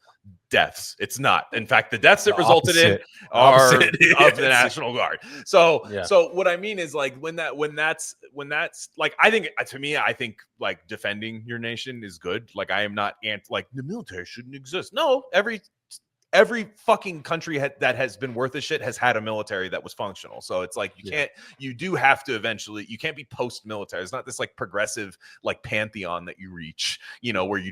deaths. It's not. In fact, the deaths it resulted in are of the National Guard. So what I mean is like when that's like I think like defending your nation is good. Like I am not like the military shouldn't exist. No, every fucking country that has been worth a shit has had a military that was functional. So it's like you do have to eventually, you can't be post-military. It's not this like progressive like pantheon that you reach, you know, where you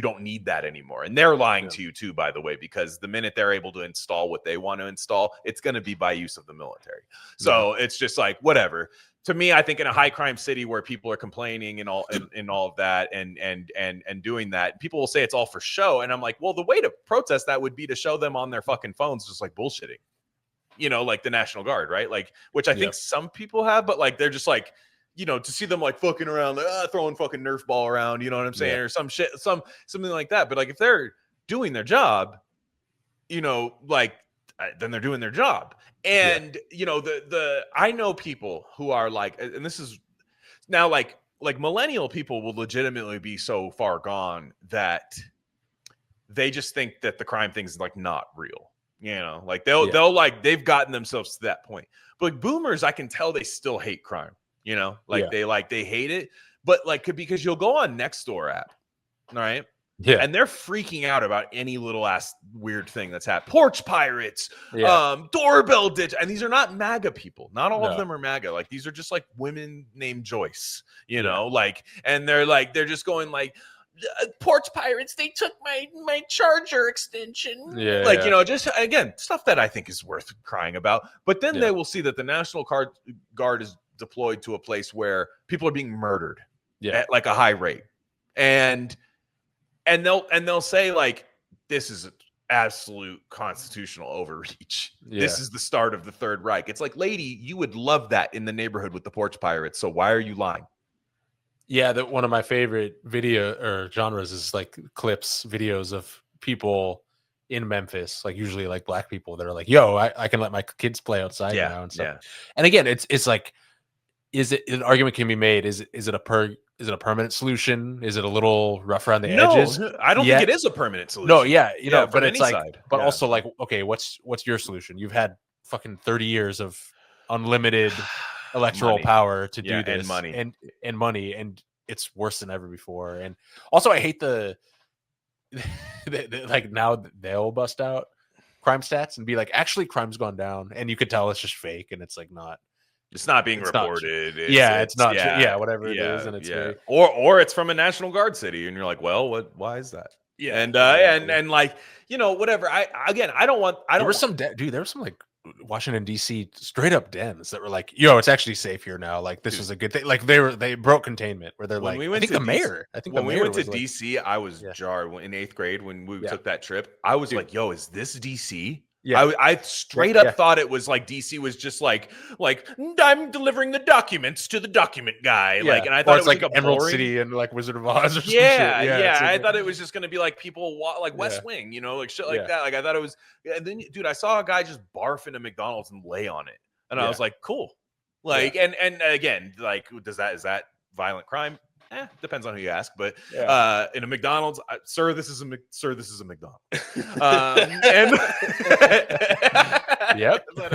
don't need that anymore. And they're lying to you too, by the way, because the minute they're able to install what they want to install, it's going to be by use of the military. So it's just like, whatever. To me, I think in a high crime city where people are complaining and all of that and doing that, people will say it's all for show. And I'm like, well, the way to protest that would be to show them on their fucking phones, just like bullshitting, you know, like the National Guard, right? Like, which I think some people have, but like, they're just like, you know, to see them like fucking around, like, throwing fucking Nerf ball around, you know what I'm saying? Or some shit, something like that. But like, if they're doing their job, you know, like, then they're doing their job. And you know, I know people who are like, and this is now like millennial people will legitimately be so far gone that they just think that the crime thing is like not real, you know, like they'll like, they've gotten themselves to that point. But like boomers, I can tell they still hate crime, you know, like they hate it, but like, because you'll go on Nextdoor app, right? Yeah, and they're freaking out about any little ass weird thing that's happened. Porch pirates, doorbell ditch, and these are not MAGA people. Not all of them are MAGA. Like these are just like women named Joyce, you know, like, and they're just going like, porch pirates. They took my charger extension. You know, just again stuff that I think is worth crying about. But then they will see that the National Guard is deployed to a place where people are being murdered at like a high rate, and they'll say like, this is absolute constitutional overreach. This is the start of the Third Reich. It's like, lady, you would love that in the neighborhood with the porch pirates. So why are you lying? Yeah, that one of my favorite video or genres is like videos of people in Memphis, like usually like black people that are like, yo, I can let my kids play outside now and stuff. And again, it's like, an argument can be made. Is it a permanent solution? Is it a little rough around the edges? I don't think it is a permanent solution. No, you know, but it's like, but also like, okay, what's your solution? You've had fucking 30 years of unlimited electoral power to do this, and money, and it's worse than ever before. And also, I hate the like now they'll bust out crime stats and be like, actually, crime's gone down, and you could tell it's just fake, and it's like not. It's not being reported. It's not. Whatever it is, and it's very... or it's from a National Guard city, and you're like, well, why is that? And like, you know, whatever. I don't want. There were some like Washington D.C. straight up Dems that were like, "Yo, it's actually safe here now. Like this was a good thing." Like they broke containment where they're like, I think the mayor we went to like, DC, I was jarred in 8th grade when we took that trip. I was like, "Yo, is this DC?" Yeah, I straight up thought it was like DC was just like I'm delivering the documents to the document guy. Like, and I thought it was like a Emerald boring... City and like Wizard of Oz or some shit. I thought it was just gonna be like people like West Wing, you know, like shit like that. Like I thought it was. And then, dude, I saw a guy just barf into McDonald's and lay on it, and I was like, cool. Like, and again, like, is that violent crime? Depends on who you ask, but in a McDonald's, sir, this is a McDonald's. And yep. But,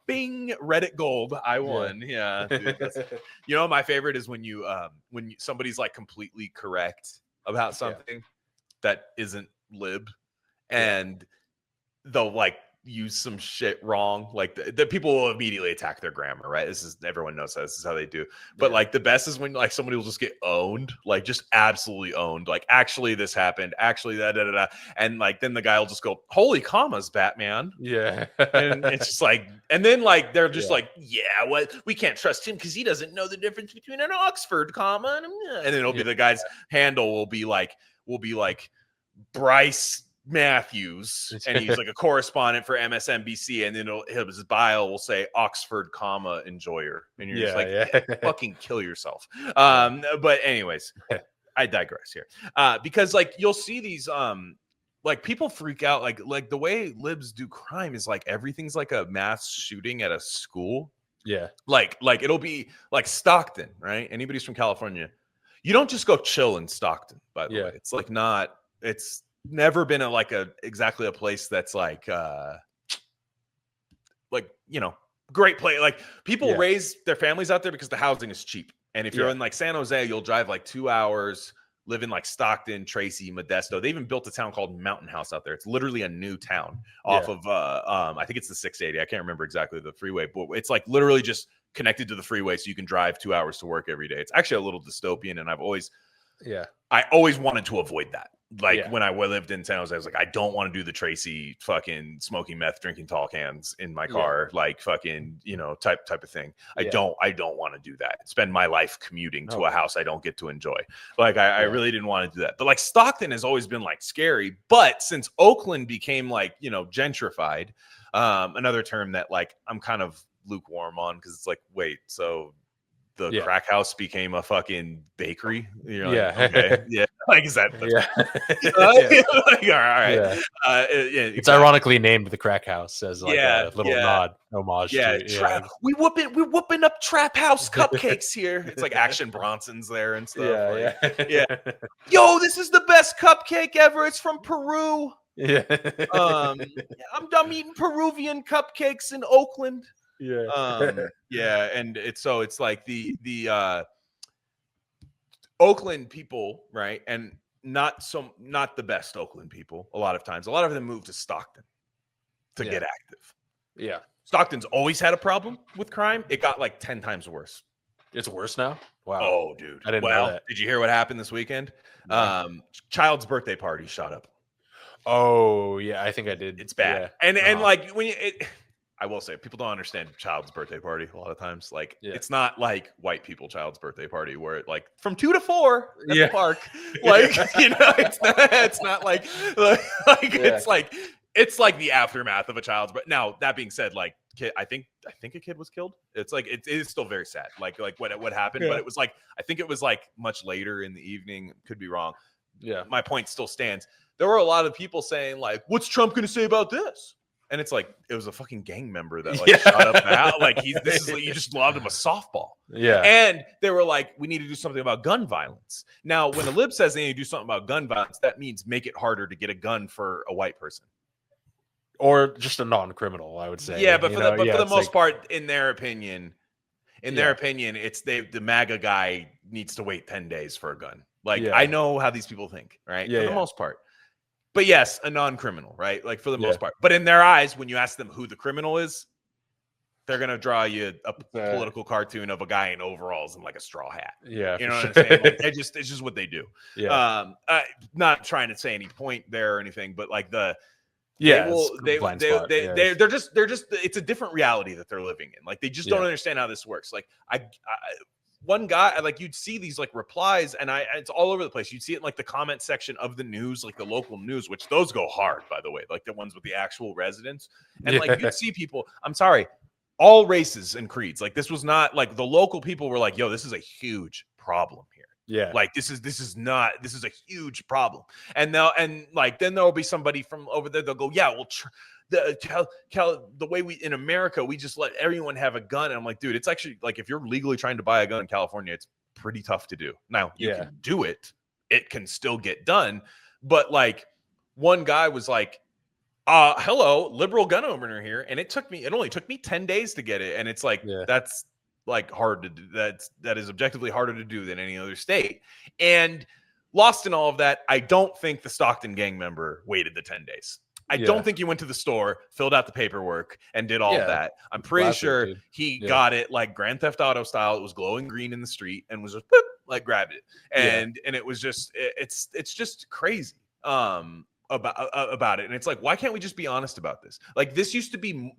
Bing, Reddit gold. I won. Yeah. Dude, you know, my favorite is when somebody's like completely correct about something that isn't lib, and they'll like use some shit wrong. Like the people will immediately attack their grammar, right? Everyone knows that. This is how they do. But like the best is when like somebody will just get owned, like just absolutely owned. Like, actually this happened, actually that. And like then the guy will just go, holy commas, Batman. Yeah. And it's just like, and then like they're just like, what, we can't trust him because he doesn't know the difference between an Oxford comma and then it'll be the guy's handle will be like Bryce Matthews, and he's like a correspondent for MSNBC, and then his bio will say Oxford comma enjoyer, and you're just like, fucking kill yourself. But anyways, I digress here, because like you'll see these like people freak out, like the way libs do crime is like everything's like a mass shooting at a school. Like it'll be like Stockton, right? Anybody's from California, you don't just go chill in Stockton, by the way. It's like it's never been exactly a place that's like you know, great place. Like people raise their families out there because the housing is cheap. And if you're in like San Jose, you'll drive like 2 hours, live in like Stockton, Tracy, Modesto. They even built a town called Mountain House out there. It's literally a new town off of I think it's the 680. I can't remember exactly the freeway, but it's like literally just connected to the freeway, so you can drive 2 hours to work every day. It's actually a little dystopian, and I always wanted to avoid that. Like when I lived in San Jose, I was like, I don't want to do the Tracy fucking smoking meth, drinking tall cans in my car, like fucking, you know, type of thing. I don't want to do that. Spend my life commuting to a house I don't get to enjoy. Like I really didn't want to do that. But like Stockton has always been like scary. But since Oakland became like, you know, gentrified, another term that like I'm kind of lukewarm on, because it's like, wait, so the crack house became a fucking bakery. You're like, okay, like is that? Like, all right. It's ironically named the crack house as like a little nod, homage. We whooping up trap house cupcakes here. It's like Action Bronson's there and stuff. Yo, this is the best cupcake ever. It's from Peru. I'm eating Peruvian cupcakes in Oakland. And it's like the Oakland people, right? And not the best Oakland people. A lot of times, a lot of them move to Stockton to get active. Stockton's always had a problem with crime. It got like 10 times worse. It's worse now. Wow. Oh, dude. I didn't know that. Did you hear what happened this weekend? Child's birthday party shot up. Oh yeah, I think I did. It's bad. And like when I will say, people don't understand child's birthday party a lot of times. Like, it's not like white people child's birthday party where it like from 2 to 4 at the park. Like, you know, it's not like it's like the aftermath of a child's. But now that being said, like, I think a kid was killed. It's like it is still very sad. Like what happened, but it was like I think it was like much later in the evening. Could be wrong. My point still stands. There were a lot of people saying like, "What's Trump going to say about this?" And it's like it was a fucking gang member that like shot up the house. Like you just lobbed him a softball. And they were like, we need to do something about gun violence. Now, when the lib says they need to do something about gun violence, that means make it harder to get a gun for a white person. Or just a non-criminal, I would say. Yeah, but for the most part, in their opinion, it's the MAGA guy needs to wait 10 days for a gun. Like I know how these people think, right? For the most part. But yes, a non-criminal, right? Like for the most part. But in their eyes, when you ask them who the criminal is, they're gonna draw you a political cartoon of a guy in overalls and like a straw hat. Yeah, you know what I'm saying? Like, it's just what they do. Not trying to say any point there or anything, but like Yeah, they're just it's a different reality that they're living in. Like they just don't understand how this works. Like one guy, like you'd see these like replies, and it's all over the place. You'd see it in like the comment section of the news, like the local news, which those go hard, by the way, like the ones with the actual residents. And like you'd see people, I'm sorry, all races and creeds. Like this was not like the local people were like, yo, this is a huge problem here. Yeah. Like this is a huge problem. And now, and like, then there'll be somebody from over there. They'll go, yeah, well, the way we, in America, we just let everyone have a gun. And I'm like, dude, it's actually like, if you're legally trying to buy a gun in California, it's pretty tough to do. Now you can do it. It can still get done. But like one guy was like, hello, liberal gun owner here. And it only took me 10 days to get it. And it's like, that's like hard to do. That is objectively harder to do than any other state. And lost in all of that, I don't think the Stockton gang member waited the 10 days. I don't think he went to the store, filled out the paperwork, and did all of that. I'm pretty sure he got it like Grand Theft Auto style. It was glowing green in the street and was just like grabbed it. And it was just it's just crazy. About it. And it's like, why can't we just be honest about this? Like this used to be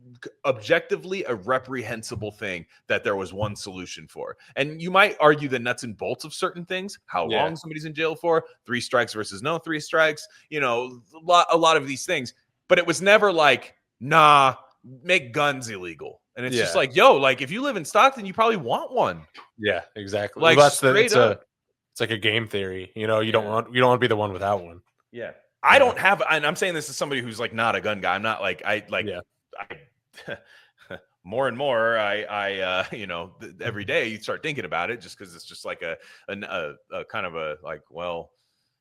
objectively a reprehensible thing that there was one solution for. And you might argue the nuts and bolts of certain things, how long somebody's in jail for, 3 strikes versus no 3 strikes, you know, a lot of these things. But it was never like, nah, make guns illegal. And it's just like, yo, like if you live in Stockton, you probably want one. Yeah, exactly. Like well, straight up. It's like a game theory. You know, you don't want to be the one without one. Yeah. I don't have, and I'm saying this as somebody who's like not a gun guy. I'm not like, more and more, you know, every day you start thinking about it just because it's just like a kind of a like, well,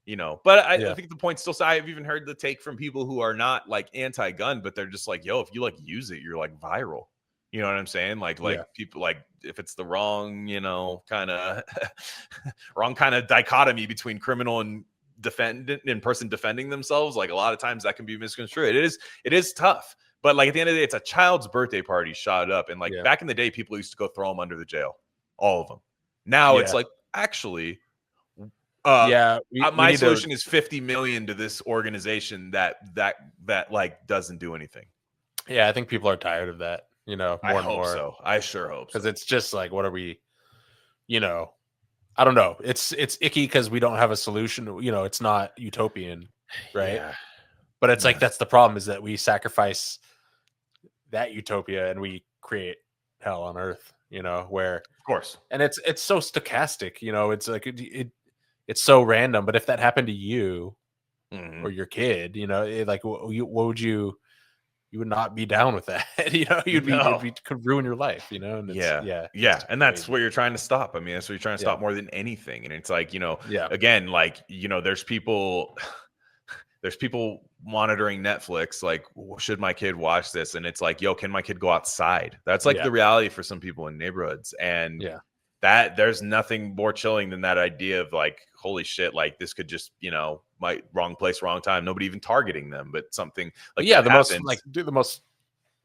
you know, but I think the point still, I've even heard the take from people who are not like anti-gun, but they're just like, yo, if you like use it, you're like viral. You know what I'm saying? Like people, like if it's the wrong, you know, kind of wrong kind of dichotomy between criminal and defendant in person defending themselves, like a lot of times that can be misconstrued. It is tough, but like at the end of the day, it's a child's birthday party shot up, and like back in the day, people used to go throw them under the jail, all of them. Now it's like, actually, my solution is 50 million to this organization that like doesn't do anything. Yeah, I think people are tired of that, you know, more and more. So I sure hope so. Because it's just like, what are we, you know, I don't know. It's icky because we don't have a solution. You know, it's not utopian, right? Yeah. But it's like, that's the problem, is that we sacrifice that utopia and we create hell on earth, you know, where, of course, and it's so stochastic, you know, it's like it's so random. But if that happened to you or your kid, you know, like what would you would not be down with that. You know, could ruin your life, you know? And and that's what you're trying to stop. I mean, that's what you're trying to stop more than anything. And it's like, you know, again, like, you know, there's people monitoring Netflix, like, should my kid watch this? And it's like, yo, can my kid go outside? That's like the reality for some people in neighborhoods. And that there's nothing more chilling than that idea of like, holy shit, like this could just, you know, wrong place, wrong time, nobody even targeting them, but something like the most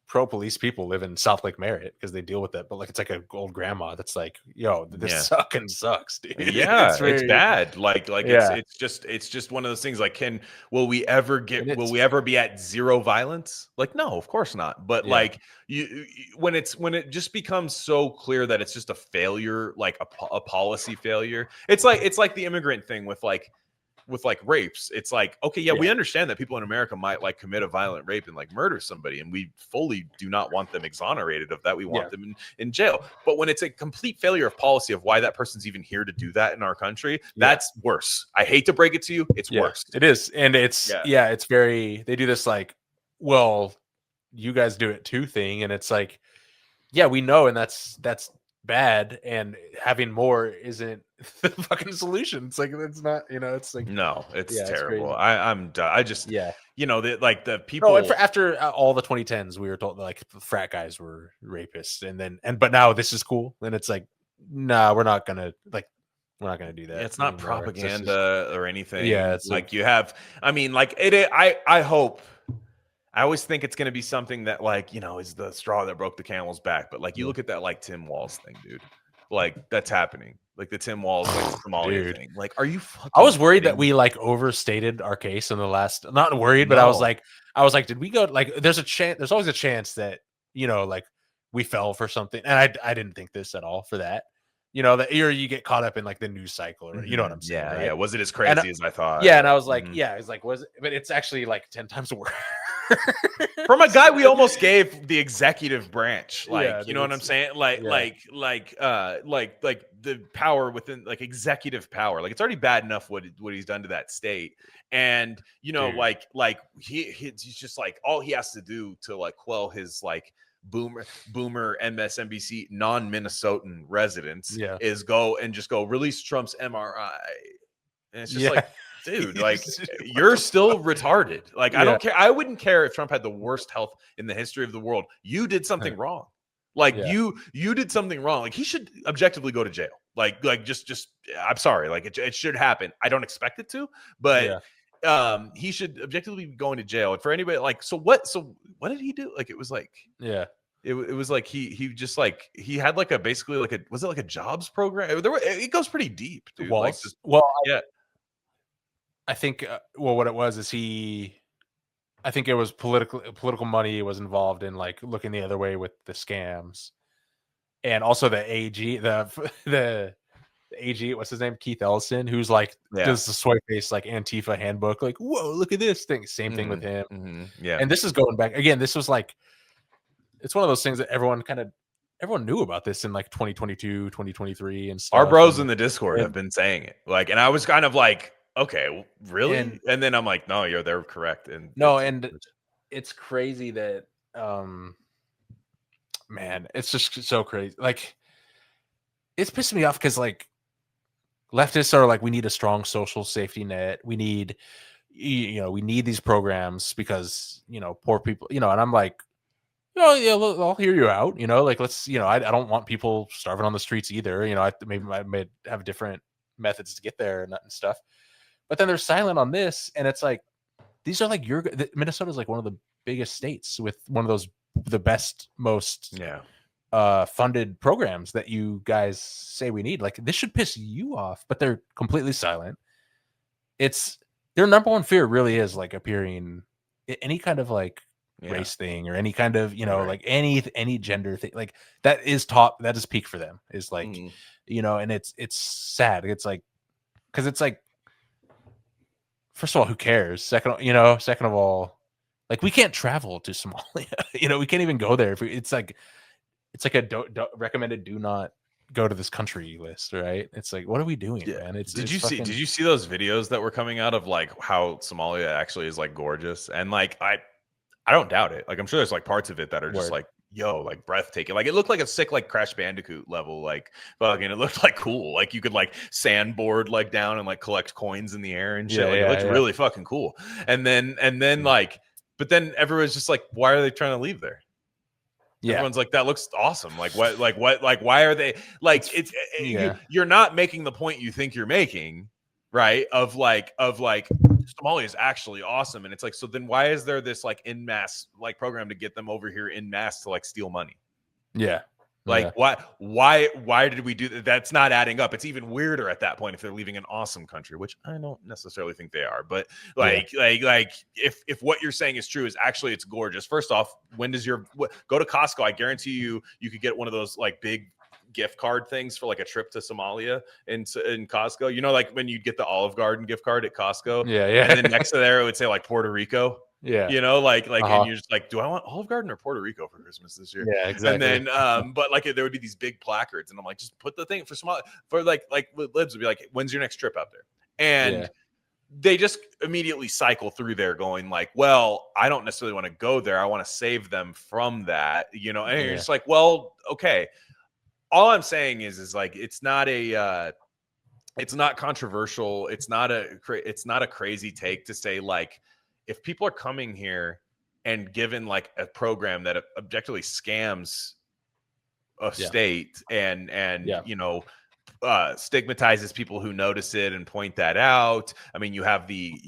pro-police people live in South Lake Merritt because they deal with that. But like, it's like an old grandma that's like, yo, this sucks, dude. Yeah, it's bad. Like it's just one of those things. Like, will we ever be at zero violence? Like, no, of course not. But like when it just becomes so clear that it's just a failure, like a policy failure. It's like the immigrant thing with rapes. It's like, okay, we understand that people in America might like commit a violent rape and like murder somebody, and we fully do not want them exonerated of that. We want them in jail. But when it's a complete failure of policy of why that person's even here to do that in our country, that's worse. I hate to break it to you, it's worse. It is. And it's it's very, they do this like, well, you guys do it too thing, and it's like, yeah, we know, and that's bad, and having more isn't the fucking solution. It's like, it's not, you know, it's like, no, it's terrible. I'm done. I just you know, the people after all the 2010s, we were told like frat guys were rapists, but now this is cool, and it's like, nah, we're not gonna do that. It's not anymore. Propaganda or anything. It's like you have, I mean, like I hope, I always think it's going to be something that, like, you know, is the straw that broke the camel's back. But like, you look at that, like Tim Walz thing, dude. like that's happening. Like the Tim Walz like Somalia thing. Like, are you fucking I was worried kidding that we like overstated our case in the last, not worried, but No. I was like, did we go like there's always a chance that, you know, like we fell for something. And I didn't think this at all for that. You know, that you get caught up in like the news cycle, or you know what I'm saying, Yeah, right? yeah. Was it as crazy as I thought? Yeah, and I was like, yeah, it's like, was it? But it's actually like 10 times worse. From a guy we almost gave the executive branch, like, Yeah, you know what I'm saying? Like the power within, like, executive power. Like, it's already bad enough what he's done to that state. And, you know, like he's just like, all he has to do to like quell his like boomer MSNBC non-Minnesotan residents is go release Trump's MRI. And it's just like, dude, like, you're still retarded. Like, I don't care. I wouldn't care if Trump had the worst health in the history of the world. You did something wrong. Like, you did something wrong. Like, he should objectively go to jail. Like just I'm sorry. Like, it should happen. I don't expect it to, but he should objectively be going to jail. And for anybody, like, so what did he do? Like, it was like, it was like he just like he had like a basically like a, was it like a jobs program? It goes pretty deep, dude. Like, I think what it was is I think it was political money was involved in like looking the other way with the scams, and also the AG the AG, what's his name, Keith Ellison, who's like does the soy face like Antifa handbook, like, whoa, look at this thing. Same thing with him. And this is going back again. This was like, it's one of those things that everyone knew about this in like 2022, 2023 and stuff. Our bros in the Discord have been saying it. Like, and I was kind of like, okay, really? And then I'm like, no, they're correct. And it's crazy that man, it's just so crazy. Like, it's pissing me off because like leftists are like, we need a strong social safety net. We need, you know, we need these programs because, you know, poor people, you know, and I'm like, oh yeah, I'll hear you out. You know, like, let's, you know, I don't want people starving on the streets either. You know, I may have different methods to get there and stuff. But then they're silent on this, and it's like, these are like Minnesota is like one of the biggest states with one of the best, most funded programs that you guys say we need. Like, this should piss you off, but they're completely silent. It's their number one fear really is like appearing any kind of like race thing or any kind of, you know, like any gender thing, like that is peak for them, is like, you know, and it's sad. It's like, because it's like, first of all, who cares? Second of all, like, we can't travel to Somalia. You know, we can't even go there. It's like a recommended do not go to this country list, right? It's like, what are we doing, man? Did you see those videos that were coming out of like how Somalia actually is like gorgeous? And like, I don't doubt it. Like, I'm sure there's like parts of it that are just like, yo, like breathtaking. Like, it looked like a sick like Crash Bandicoot level, like fucking, it looked like cool. Like, you could like sandboard like down and like collect coins in the air and shit. It looked really fucking cool. And then like, but then everyone's just like, why are they trying to leave there? Everyone's like, that looks awesome. Like, what, why are they like, you're not making the point you think you're making, right? Of like Somalia is actually awesome. And it's like, so then why is there this like en masse like program to get them over here en masse to like steal money? Like, why did we do that? That's not adding up. It's even weirder at that point if they're leaving an awesome country, which I don't necessarily think they are. But like if what you're saying is true, is actually it's gorgeous. First off, when does go to Costco? I guarantee you could get one of those like big gift card things for like a trip to Somalia in Costco. You know, like when you'd get the Olive Garden gift card at Costco. And then next to there it would say like Puerto Rico. You know, like and you're just like, do I want Olive Garden or Puerto Rico for Christmas this year? And then but like there would be these big placards, and I'm like, just put the thing for Somalia, for like Libs would be like, when's your next trip out there? And they just immediately cycle through there going like, well, I don't necessarily want to go there. I want to save them from that, you know. And you're just like, well, okay. All I'm saying is like, it's not controversial. It's not a crazy take to say like, if people are coming here and given like a program that objectively scams a state and you know, stigmatizes people who notice it and point that out. I mean, you have the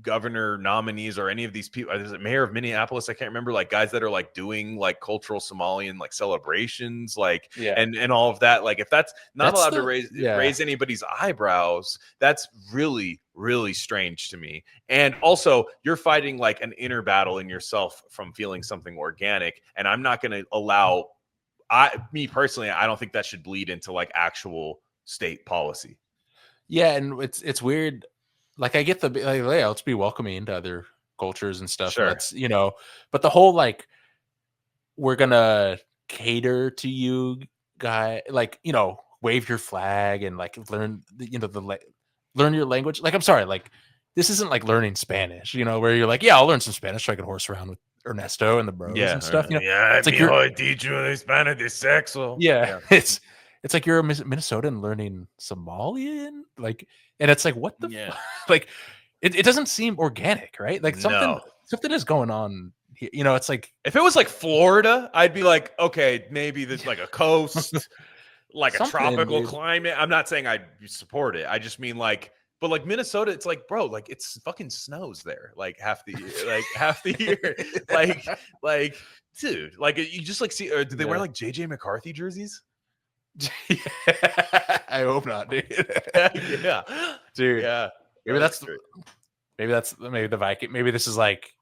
governor nominees or any of these people. Is it mayor of Minneapolis? I can't remember. Like guys that are like doing like cultural Somalian like celebrations, like and all of that. Like if that's not allowed to raise anybody's eyebrows, that's really, really strange to me. And also, you're fighting like an inner battle in yourself from feeling something organic, and I'm not going to allow. Me personally, I don't think that should bleed into like actual state policy. Yeah, and it's weird. Like I get the like, yeah, let's be welcoming to other cultures and stuff. Sure. That's but the whole like we're gonna cater to you, guy. Like wave your flag and like learn learn your language. Like I'm sorry, like this isn't like learning Spanish. Where you're like, yeah, I'll learn some Spanish so I can horse around with Ernesto and the bros and stuff. It's like you're teach you Spanish de sexo. Yeah. It's like you're a Minnesotan learning Somalian, like, and it's like, what the fuck? Like, it doesn't seem organic, right? Like something is going on. It's like if it was like Florida, I'd be like, okay, maybe there's like a coast, like a tropical climate. I'm not saying I support it. I just mean like, but like Minnesota, it's like, bro, like it's fucking snows there, like half the year, like, dude, like you just like see. Or do they wear like JJ McCarthy jerseys? I hope not, dude. Yeah, dude. Yeah, maybe that's the Viking. Maybe this is like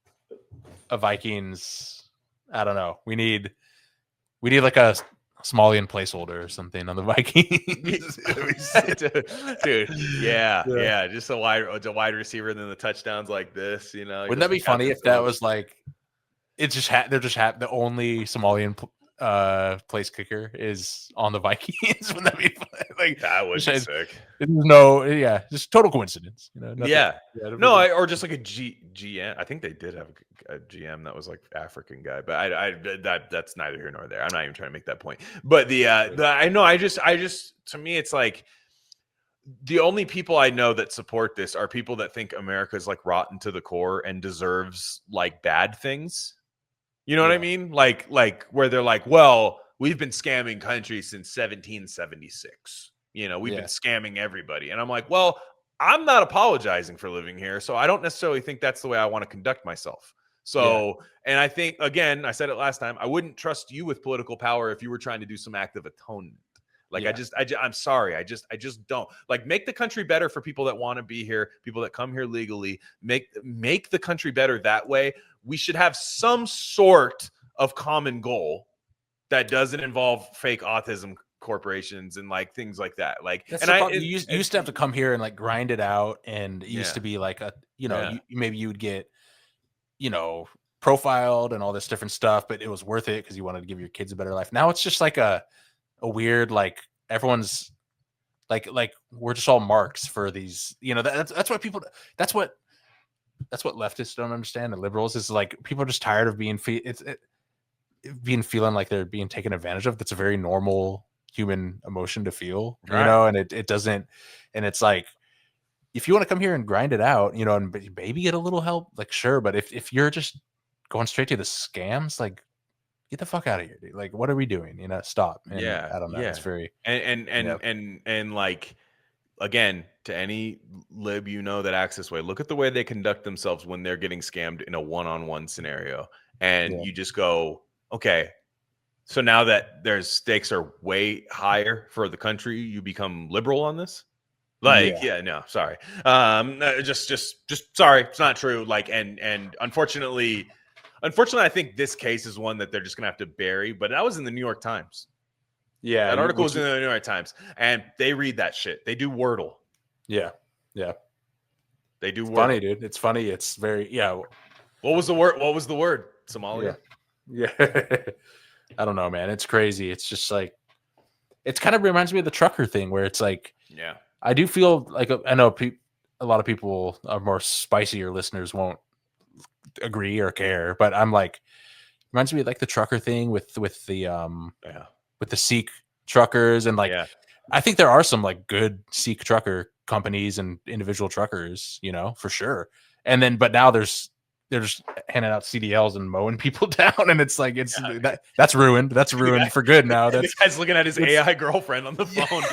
a Vikings. I don't know. We need like a Somalian placeholder or something on the Vikings. Dude. Yeah. Just a wide receiver, and then the touchdowns like this. Wouldn't that be funny if that was like it just they're just the only Somalian place kicker is on the Vikings? Wouldn't that be funny? Like that would be sick. Just total coincidence. Or just like a GM. I think they did have a GM that was like African guy, but that's neither here nor there. I'm not even trying to make that point. But I just to me it's like the only people I know that support this are people that think America is like rotten to the core and deserves like bad things. You know what I mean? Like where they're like, well, we've been scamming countries since 1776. We've been scamming everybody. And I'm like, well, I'm not apologizing for living here. So I don't necessarily think that's the way I want to conduct myself. So, and I think, again, I said it last time, I wouldn't trust you with political power if you were trying to do some act of atonement. Like, I'm sorry. I just don't like make the country better for people that want to be here, people that come here legally, make the country better that way. We should have some sort of common goal that doesn't involve fake autism corporations and like things like that. Like, you used to have to come here and like grind it out. And it used to be like maybe you would get, profiled and all this different stuff, but it was worth it because you wanted to give your kids a better life. Now it's just like a weird, like everyone's like we're just all marks for these, that's what people, that's what leftists don't understand, and liberals is like people are just tired of being feeling like they're being taken advantage of. That's a very normal human emotion to feel, and it doesn't, and it's like if you want to come here and grind it out, and maybe get a little help, like sure, but if you're just going straight to the scams, like get the fuck out of here, dude. Like, what are we doing? Stop. And I don't know. It's very and like again, to any lib that acts this way, look at the way they conduct themselves when they're getting scammed in a one-on-one scenario, and you just go, okay, so now that there's stakes are way higher for the country, you become liberal on this. Like, sorry. Just sorry, it's not true. Like, and unfortunately, I think this case is one that they're just gonna have to bury. But that was in the New York Times. Yeah, that article was in the New York Times, and they read that shit. They do Wordle. Yeah. They do. It's Wordle. Funny, dude. It's funny. It's very What was the word? Somalia. Yeah. I don't know, man. It's crazy. It's just like it kind of reminds me of the trucker thing, where it's like, I do feel like I know a lot of people, are more spicier listeners, won't agree or care, but I'm like, reminds me of like the trucker thing with the with the Sikh truckers, and like I think there are some like good Sikh trucker companies and individual truckers, for sure. And then but now there's they're just handing out CDLs and mowing people down, and it's like that's ruined. That's ruined for good now. This guy's looking at his AI girlfriend on the phone,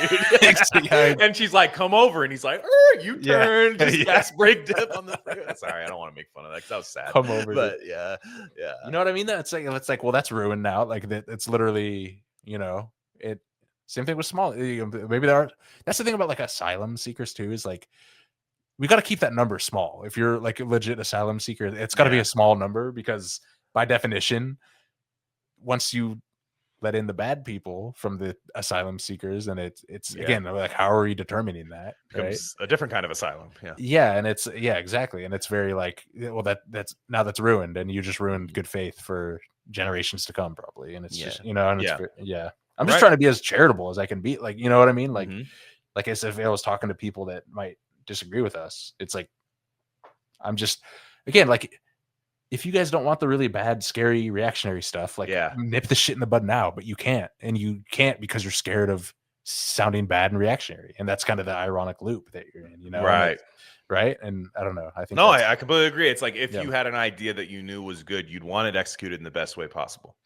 dude. And she's like, "Come over," and he's like, "You turn, just fast brake dip on the freeway." Sorry, I don't want to make fun of that because that was sad. Come over, but yeah. You know what I mean? It's like, well, that's ruined now. Like it's literally, it. Same thing with small. Maybe that's the thing about like asylum seekers too. Is like, we got to keep that number small. If you're like a legit asylum seeker, it's got to be a small number, because by definition, once you let in the bad people from the asylum seekers, and it's again, like, how are we determining that? Becomes a different kind of asylum. And it's exactly, and it's very like, well, that's ruined, and you just ruined good faith for generations to come, probably. And it's just and it's I'm just trying to be as charitable as I can be, like, you know what I mean, like like as if I was talking to people that might disagree with us. It's like, I'm just, again, like, if you guys don't want the really bad, scary, reactionary stuff, like, nip the shit in the bud now, but you can't because you're scared of sounding bad and reactionary, and that's kind of the ironic loop that you're in, right? And I don't know. I think I completely agree. It's like, if you had an idea that you knew was good, you'd want it executed in the best way possible.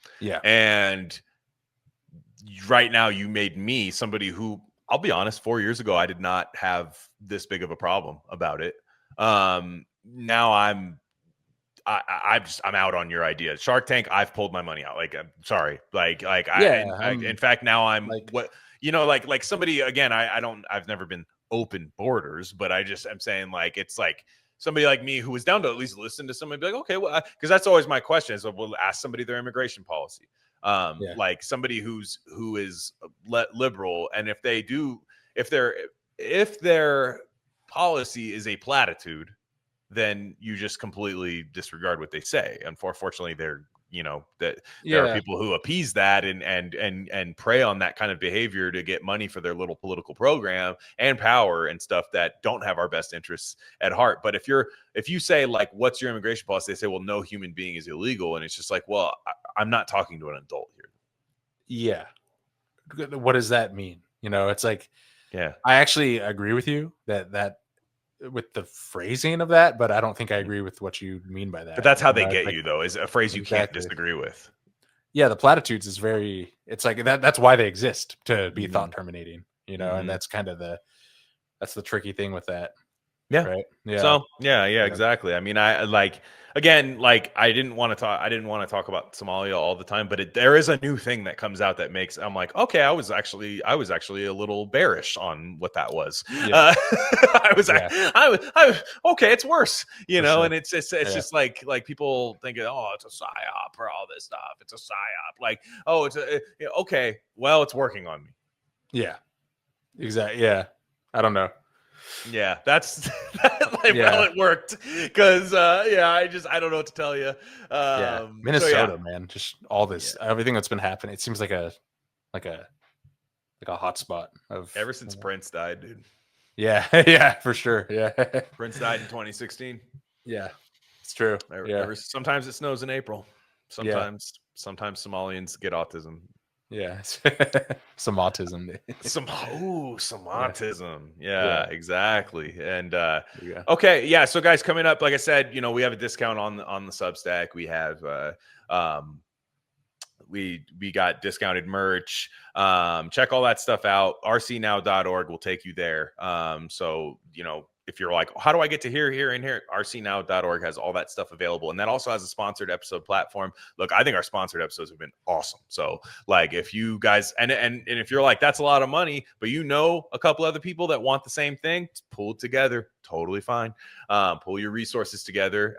And right now, you made me somebody who, I'll be honest, 4 years ago, I did not have this big of a problem about it. Now I'm out on your idea. Shark Tank, I've pulled my money out. Like, I'm sorry. In fact, now I'm like somebody, again, I've never been open borders, but I'm saying, like, it's like somebody like me who was down to at least listen to somebody, be like, okay, well, because that's always my question, is we'll ask somebody their immigration policy. Like somebody who is liberal, and if their policy is a platitude, then you just completely disregard what they say. Unfortunately, there are people who appease that and prey on that kind of behavior to get money for their little political program and power and stuff that don't have our best interests at heart. But if you say, like, what's your immigration policy? They say, well, no human being is illegal. And it's just like, well, I'm not talking to an adult here. Yeah. What does that mean? It's like, I actually agree with you that with the phrasing of that, but I don't think I agree with what you mean by that. But that's how they get you, though, is a phrase you can't disagree with. Yeah, the platitudes is it's like that's why they exist, to be thought terminating, and that's kind of that's the tricky thing with that. Yeah. Right. Yeah. So exactly. I mean, I didn't want to talk about Somalia all the time, but there is a new thing that comes out that makes, I'm like, okay, I was actually a little bearish on what that was. Yeah. Okay, it's worse, and it's just like people thinking, oh, it's a psyop for all this stuff. It's a psyop. Like, oh, it's okay. Well, it's working on me. Yeah. Exactly. Yeah. I don't know. Yeah, that's well, it worked, because I don't know what to tell you. Minnesota, man, just all this, everything that's been happening. It seems like a hot spot of ever since Prince died, dude. Yeah, for sure. Yeah, Prince died in 2016. Yeah, it's true. Sometimes it snows in April. Sometimes Somalians get autism. Yeah, some autism. some autism. Yeah, exactly. And okay, so guys, coming up, like I said, we have a discount on the Substack. We have we got discounted merch. Check all that stuff out. rcnow.org will take you there. So if you're like, how do I get to here, and here? rcnow.org has all that stuff available. And that also has a sponsored episode platform. Look, I think our sponsored episodes have been awesome. So, like, if you guys, and if you're like, that's a lot of money, but a couple other people that want the same thing, pull it together. Totally fine. Pull your resources together.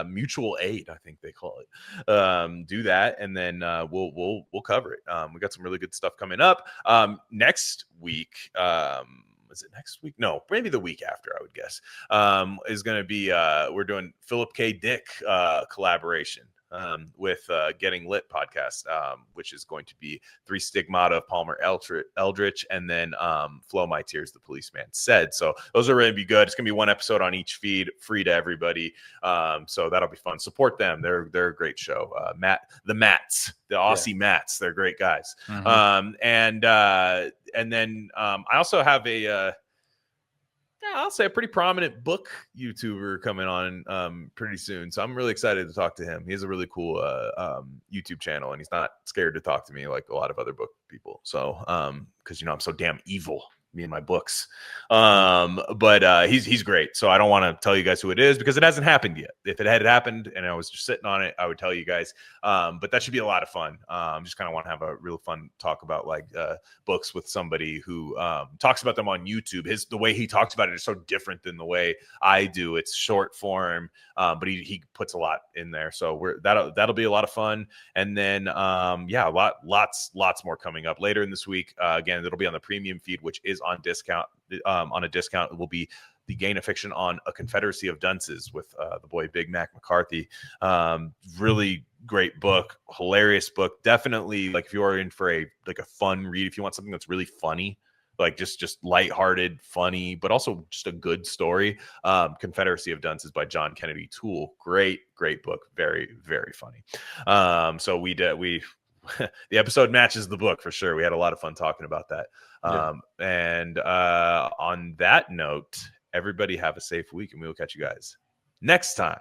Mutual aid, I think they call it. Do that, and then we'll cover it. We got some really good stuff coming up. Next week, is it next week? No, maybe the week after, I would guess, is going to be, we're doing Philip K. Dick collaboration with Getting Lit podcast, which is going to be 3 Stigmata of Palmer Eldritch, and then Flow My Tears, The Policeman Said. So those are going to be good. It's going to be 1 episode on each feed, free to everybody. So that'll be fun. Support them. They're a great show. The Aussie Mats. They're great guys. Mm-hmm. And then I also have I'll say a pretty prominent book YouTuber coming on pretty soon. So I'm really excited to talk to him. He has a really cool YouTube channel, and he's not scared to talk to me like a lot of other book people. So because I'm so damn evil, me and my books. But he's great. So I don't want to tell you guys who it is because it hasn't happened yet. If it had happened and I was just sitting on it, I would tell you guys. But that should be a lot of fun. Just kind of want to have a real fun talk about like books with somebody who talks about them on YouTube. The way he talks about it is so different than the way I do. It's short form, but he puts a lot in there. So that'll be a lot of fun. And then lots more coming up later in this week. Again, it'll be on the premium feed, which is on discount. On a discount, it will be the Gain of Fiction on A Confederacy of Dunces with the boy Big Mac McCarthy. Really great book, hilarious book. Definitely, like if you are in for a fun read, if you want something that's really funny, like just lighthearted, funny, but also just a good story. Confederacy of Dunces by John Kennedy Toole. Great book. Very, very funny. So we the episode matches the book for sure. We had a lot of fun talking about that. And on that note, everybody have a safe week, and we will catch you guys next time.